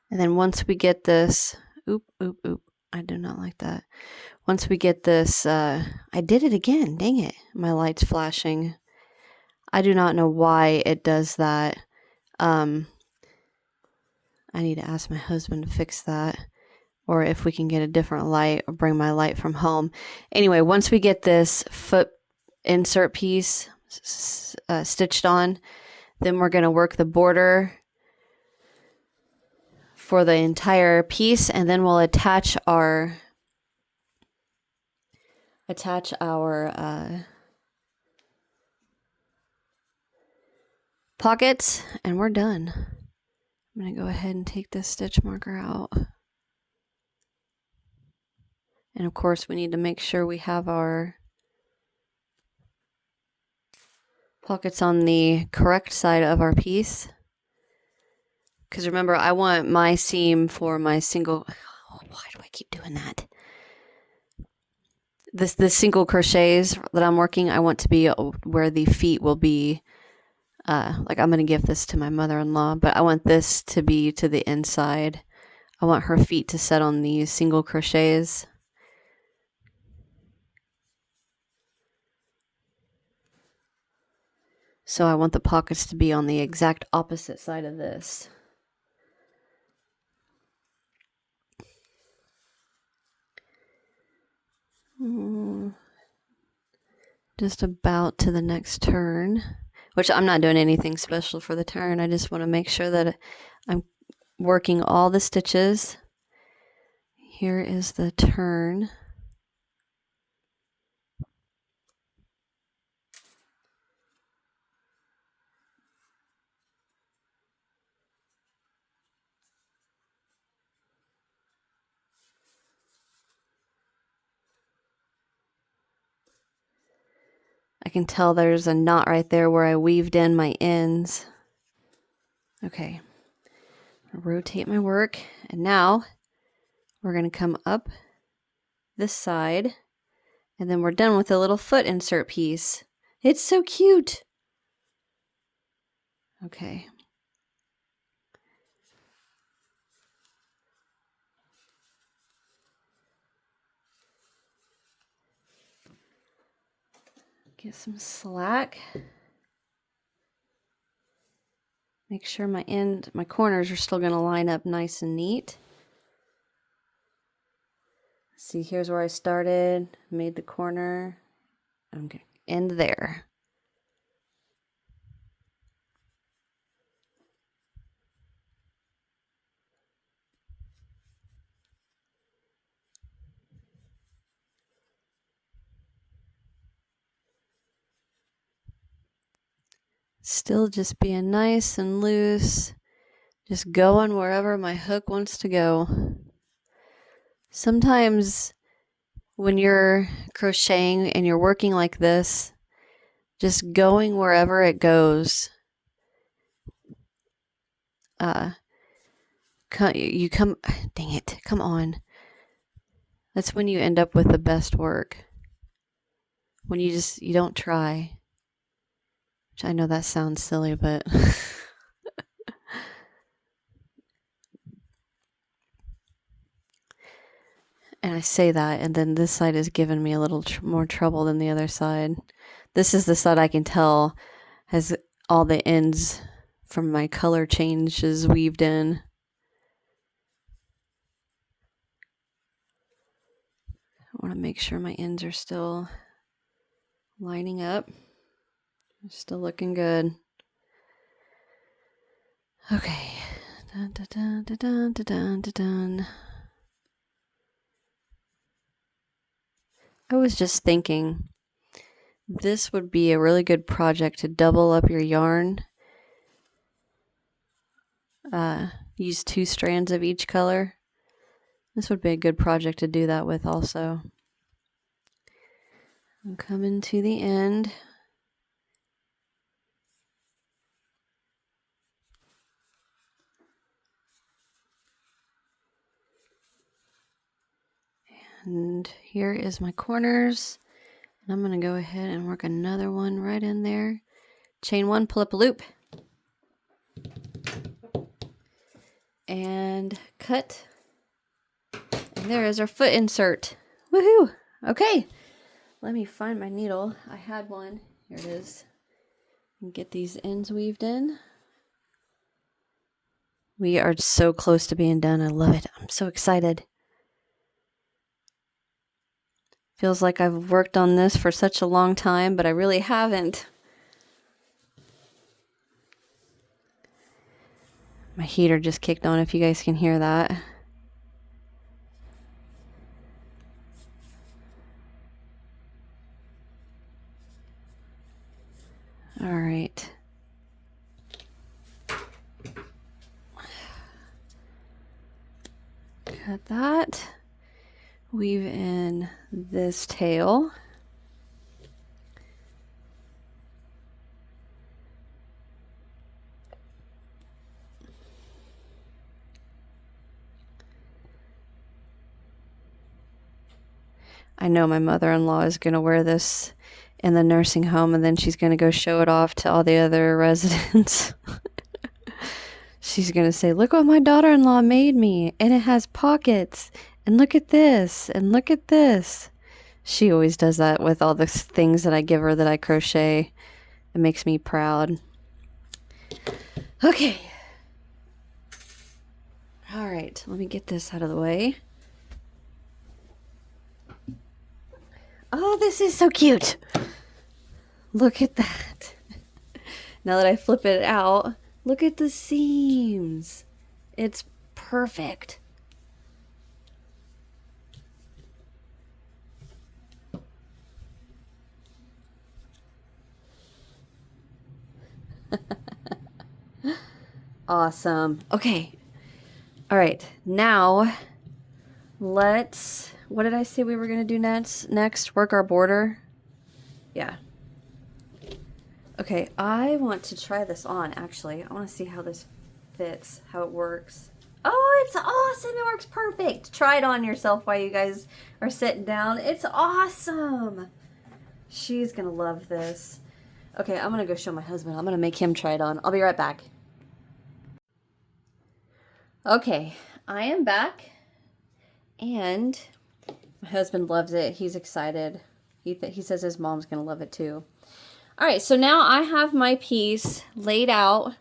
[SPEAKER 1] And then once we get this, oop, I do not like that. Once we get this, I did it again, dang it. My light's flashing. I do not know why it does that. I need to ask my husband to fix that, or if we can get a different light or bring my light from home. Anyway, once we get this foot insert piece stitched on, then we're going to work the border for the entire piece, and then we'll attach our pockets, and we're done. I'm going to go ahead and take this stitch marker out. And of course, we need to make sure we have our pockets on the correct side of our piece. Because remember, I want my seam for my single... Oh, why do I keep doing that? The single crochets that I'm working, I want to be where the feet will be. Like I'm going to give this to my mother-in-law, but I want this to be to the inside. I want her feet to set on these single crochets. So I want the pockets to be on the exact opposite side of this. Just about to the next turn, which I'm not doing anything special for the turn. I just want to make sure that I'm working all the stitches. Here is the turn. I can tell there's a knot right there where I weaved in my ends. Okay, I'll rotate my work, and now we're going to come up this side, and then we're done with the little foot insert piece. It's so cute. Okay. Get some slack. Make sure my corners are still going to line up nice and neat. See, here's where I started, made the corner. I'm going to end there. Still just being nice and loose, just going wherever my hook wants to go. Sometimes when you're crocheting and you're working like this, just going wherever it goes, dang it, come on. That's when you end up with the best work. When you don't try. Which I know that sounds silly, but and I say that, and then this side is giving me a little more trouble than the other side. This is the side I can tell has all the ends from my color changes weaved in. I want to make sure my ends are still lining up. Still looking good. Okay. Dun, dun, dun, dun, dun, dun, dun, dun. I was just thinking, this would be a really good project to double up your yarn. Use 2 strands of each color. This would be a good project to do that with also. I'm coming to the end. And here is my corners. And I'm going to go ahead and work another one right in there. Chain one, pull up a loop. And cut. And there is our foot insert. Woohoo! Okay, let me find my needle. I had one. Here it is. And get these ends weaved in. We are so close to being done. I love it. I'm so excited. Feels like I've worked on this for such a long time, but I really haven't. My heater just kicked on, if you guys can hear that. All right. Cut that. Weave in this tail. I know my mother-in-law is going to wear this in the nursing home, and then she's going to go show it off to all the other residents. She's going to say, look what my daughter-in-law made me, and it has pockets, and look at this, and look at this. She always does that with all the things that I give her that I crochet. It makes me proud. Okay. All right, let me get this out of the way. Oh, this is so cute. Look at that. Now that I flip it out, look at the seams. It's perfect. Awesome. Okay. All right. Now, let's... What did I say we were going to do next? Work our border? Yeah. Okay, I want to try this on, actually. I want to see how this fits, how it works. Oh, it's awesome. It works perfect. Try it on yourself while you guys are sitting down. It's awesome. She's going to love this. Okay, I'm going to go show my husband. I'm going to make him try it on. I'll be right back. Okay, I am back. And my husband loves it. He's excited. He says his mom's going to love it too. All right, so now I have my piece laid out.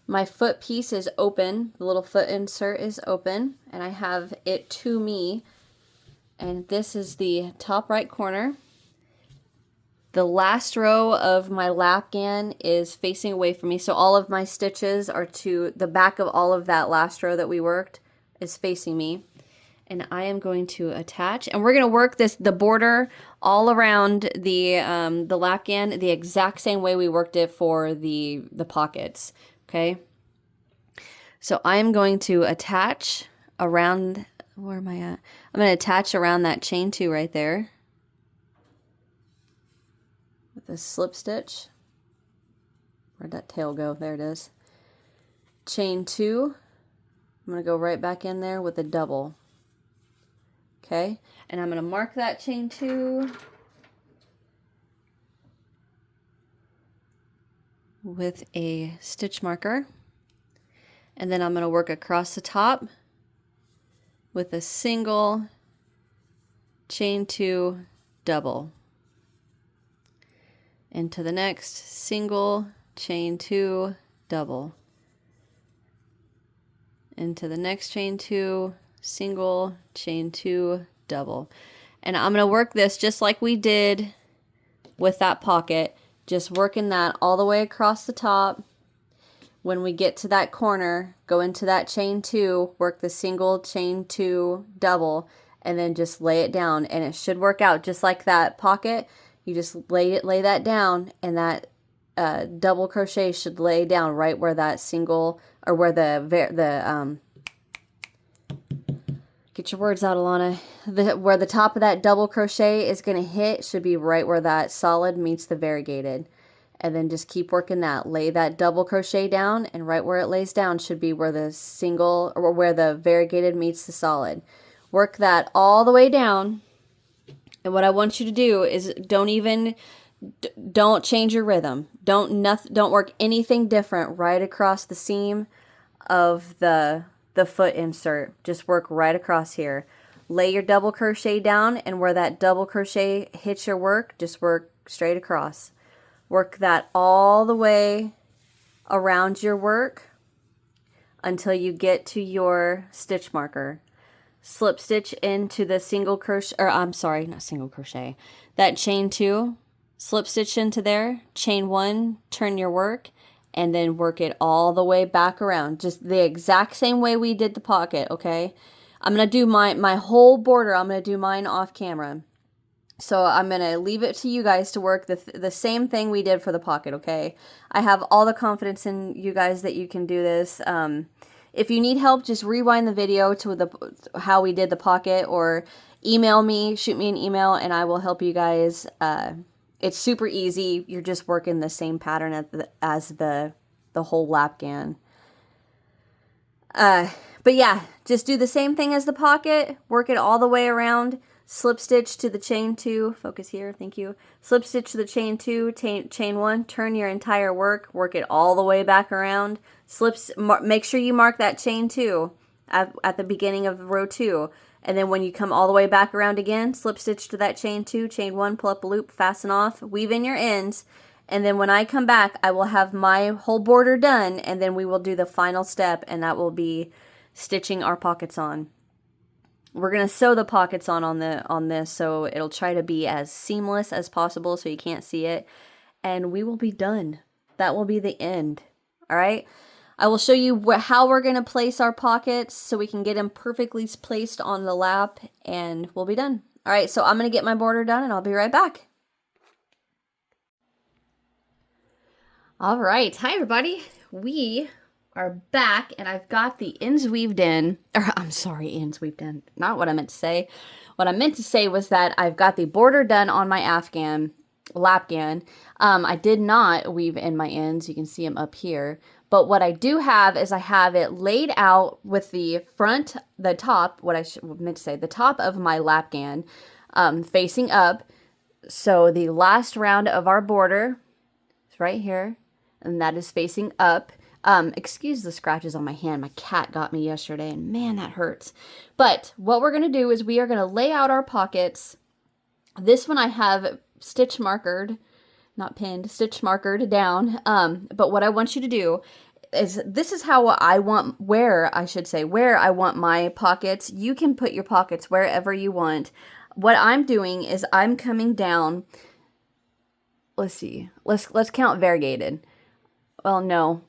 [SPEAKER 1] My foot piece is open. The little foot insert is open, and I have it to me. And this is the top right corner. The last row of my Lapghan is facing away from me, so all of my stitches are to the back of all of that last row that we worked is facing me. And I am going to attach, and we're going to work the border all around the Lapghan the exact same way we worked it for the pockets. Okay. So I am going to attach around, where am I at? I'm going to attach around that chain 2 right there with a slip stitch. Where'd that tail go? There it is. Chain 2. I'm going to go right back in there with a double. Okay, and I'm going to mark that chain 2 with a stitch marker. And then I'm going to work across the top with a single chain 2 double. Into the next single chain 2 double. Into the next chain 2 single chain 2 double. And I'm going to work this just like we did with that pocket, just working that all the way across the top. When we get to that corner, go into that chain 2, work the single chain 2 double, and then just lay it down, and it should work out just like that pocket. You just lay that down, and that double crochet should lay down right where that single, or where the Get your words out, Alana. Where the top of that double crochet is going to hit should be right where that solid meets the variegated. And then just keep working that. Lay that double crochet down, and right where it lays down should be where the single, or where the variegated meets the solid. Work that all the way down. And what I want you to do is don't change your rhythm. Don't work anything different right across the seam of the foot insert. Just work right across here. Lay your double crochet down, and where that double crochet hits your work, just work straight across. Work that all the way around your work until you get to your stitch marker. Slip stitch into the single crochet, or I'm sorry, not single crochet, that chain 2, slip stitch into there, chain 1, turn your work, and then work it all the way back around, just the exact same way we did the pocket. Okay, I'm gonna do my whole border. I'm gonna do mine off camera, so I'm gonna leave it to you guys to work the same thing we did for the pocket. Okay, I have all the confidence in you guys that you can do this. If you need help, just rewind the video to how we did the pocket, or email me, shoot me an email, and I will help you guys. It's super easy. You're just working the same pattern as the whole Lapghan. But yeah, just do the same thing as the pocket. Work it all the way around. Slip stitch to the chain 2. Focus here. Thank you. Slip stitch to the chain 2, chain 1. Turn your entire work. Work it all the way back around. Make sure you mark that chain 2 at the beginning of row 2. And then when you come all the way back around again, slip stitch to that chain 2, chain 1, pull up a loop, fasten off, weave in your ends. And then when I come back, I will have my whole border done, and then we will do the final step, and that will be stitching our pockets on. We're going to sew the pockets on this, so it'll try to be as seamless as possible so you can't see it. And we will be done. That will be the end. All right? I will show you how we're going to place our pockets so we can get them perfectly placed on the lap, and we'll be done. All right, so I'm going to get my border done, and I'll be right back. All right. Hi, everybody. We are back, and I've got the ends weaved in. Or, I'm sorry, ends weaved in. Not what I meant to say. What I meant to say was that I've got the border done on my Lapghan. I did not weave in my ends. You can see them up here. But what I do have is I have it laid out with the top, what I meant to say, the top of my Lapghan facing up. So the last round of our border is right here, and that is facing up. Excuse the scratches on my hand. My cat got me yesterday, and man, that hurts. But what we're going to do is we are going to lay out our pockets. This one I have stitch markered, not pinned, stitch markered down. But what I want you to do is, this is how I want, where I want my pockets. You can put your pockets wherever you want. What I'm doing is I'm coming down. Let's see. Let's count variegated. Well, no.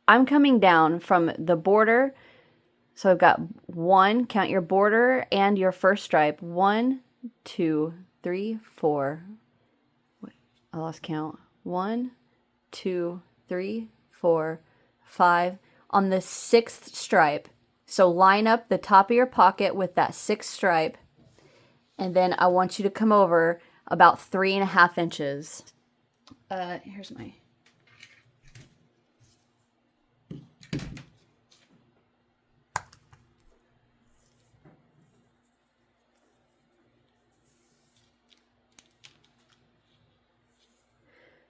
[SPEAKER 1] I'm coming down from the border. So I've got 1, count your border and your first stripe. 1, 2, 3, 4. Wait, I lost count. 1, 2, 3, 4, 5. On the 6th stripe. So line up the top of your pocket with that 6th stripe. And then I want you to come over about 3.5 inches. Here's my...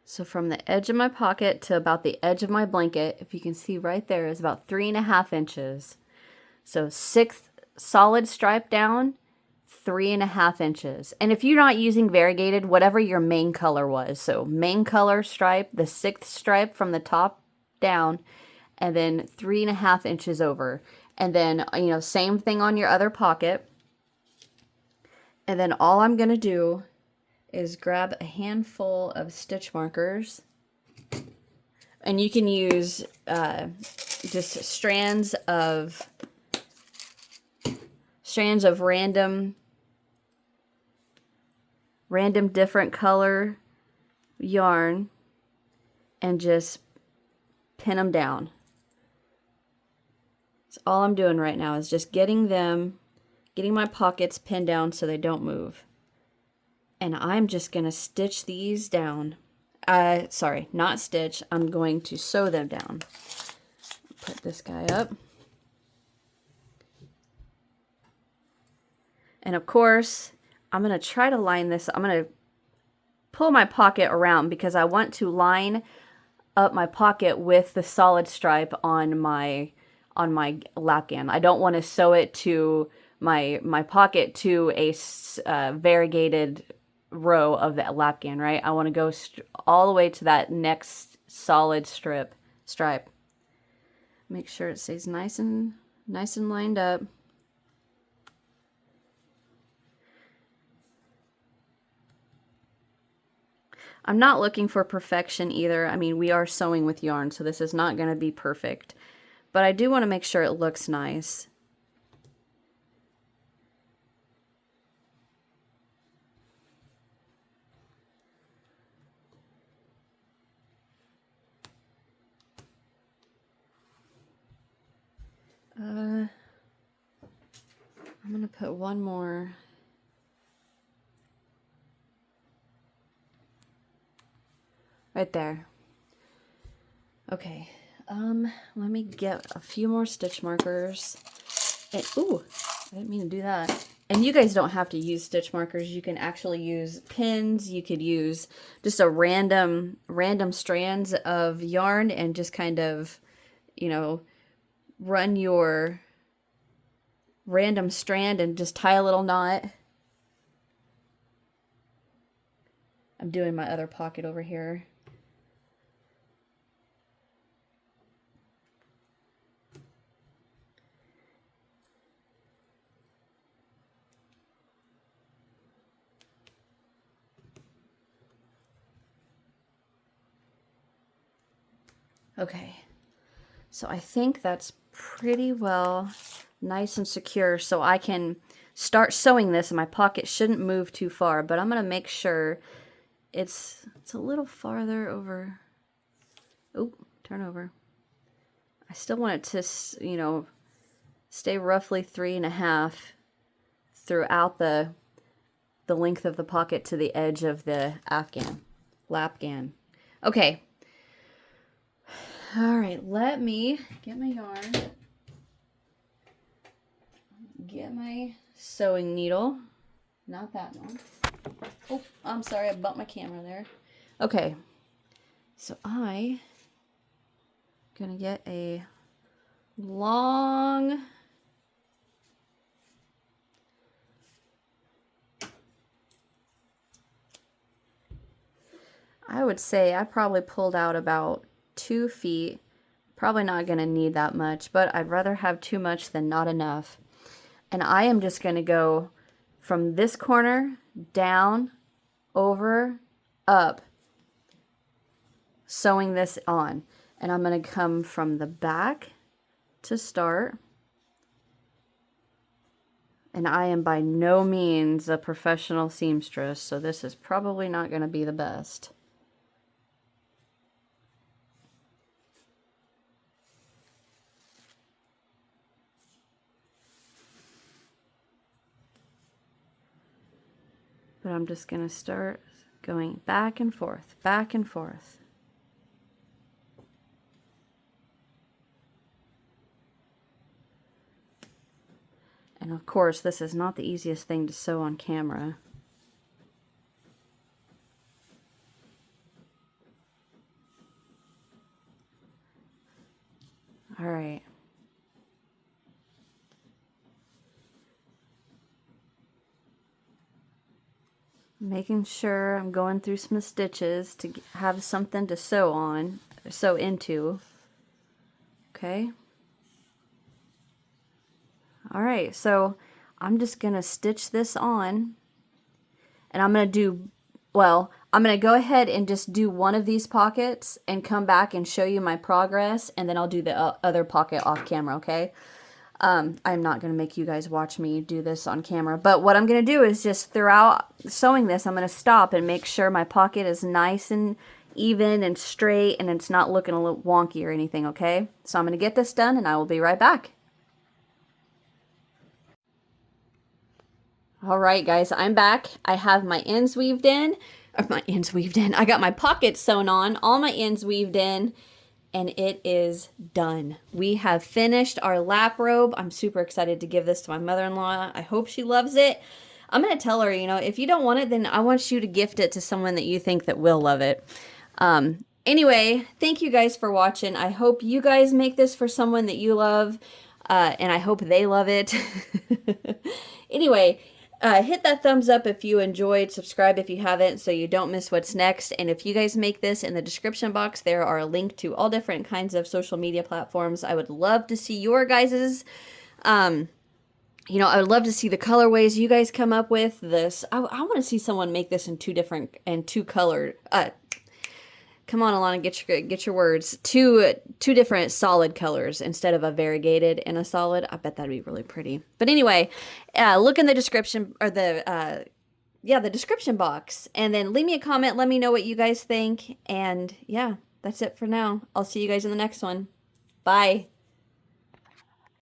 [SPEAKER 1] So from the edge of my pocket to about the edge of my blanket, if you can see right there, is about 3.5 inches. So 6th solid stripe down, 3.5 inches. And if you're not using variegated, whatever your main color was. So main color stripe, the 6th stripe from the top down, and then 3.5 inches over. And then, same thing on your other pocket. And then all I'm going to do is grab a handful of stitch markers, and you can use just strands of random different color yarn and just pin them down. So all I'm doing right now is just getting my pockets pinned down so they don't move. And I'm just going to stitch these down. Sorry, not stitch. I'm going to sew them down. Put this guy up. And of course, I'm going to try to line this. I'm going to pull my pocket around because I want to line up my pocket with the solid stripe on my Lapghan. I don't want to sew it to my pocket to a variegated row of the Lapghan, right? I want to go all the way to that next solid stripe. Make sure it stays nice and lined up. I'm not looking for perfection either. I mean, we are sewing with yarn, so this is not going to be perfect. But I do want to make sure it looks nice. I'm going to put one more. Right there. Okay, let me get a few more stitch markers. And, ooh, I didn't mean to do that. And you guys don't have to use stitch markers. You can actually use pins. You could use just a random strands of yarn and just kind of, you know, run your random strand and just tie a little knot. I'm doing my other pocket over here. Okay, so I think that's pretty well nice and secure, so I can start sewing this and my pocket shouldn't move too far, but I'm going to make sure it's a little farther over. Oh, turn over. I still want it to, you know, stay roughly 3.5 throughout the length of the pocket to the edge of the Lapghan. Okay. All right, let me get my yarn, get my sewing needle, not that one. Oh, I'm sorry, I bumped my camera there. Okay, so I'm gonna get a long, I would say I probably pulled out about 2 feet. Probably not going to need that much, but I'd rather have too much than not enough. And I am just going to go from this corner down, over, up, sewing this on. And I'm going to come from the back to start. And I am by no means a professional seamstress, so this is probably not going to be the best. But I'm just going to start going back and forth, back and forth. And of course, this is not the easiest thing to sew on camera. All right. Making sure I'm going through some stitches to have something to sew into. Okay. All right, so I'm just gonna stitch this on, and I'm gonna go ahead and just do one of these pockets and come back and show you my progress, and then I'll do the other pocket off camera, okay? I'm not going to make you guys watch me do this on camera, but what I'm going to do is just throughout sewing this, I'm going to stop and make sure my pocket is nice and even and straight and it's not looking a little wonky or anything, okay? So I'm going to get this done and I will be right back. All right, guys, I'm back. I have my ends weaved in, or my ends weaved in. I got my pockets sewn on, all my ends weaved in, and it is done. We have finished our lap robe. I'm super excited to give this to my mother-in-law. I hope she loves it. I'm going to tell her, you know, if you don't want it, then I want you to gift it to someone that you think that will love it. Anyway, thank you guys for watching. I hope you guys make this for someone that you love, and I hope they love it. Anyway, hit that thumbs up if you enjoyed, subscribe if you haven't so you don't miss what's next, and if you guys make this, in the description box there are a link to all different kinds of social media platforms. I would love to see your guys's, you know, I would love to see the colorways you guys come up with. This, I want to see someone make this in two color, come on, Alana, get your words. Two different solid colors instead of a variegated and a solid. I bet that'd be really pretty. But anyway, look in the description, or the description box, and then leave me a comment. Let me know what you guys think. And yeah, that's it for now. I'll see you guys in the next one. Bye.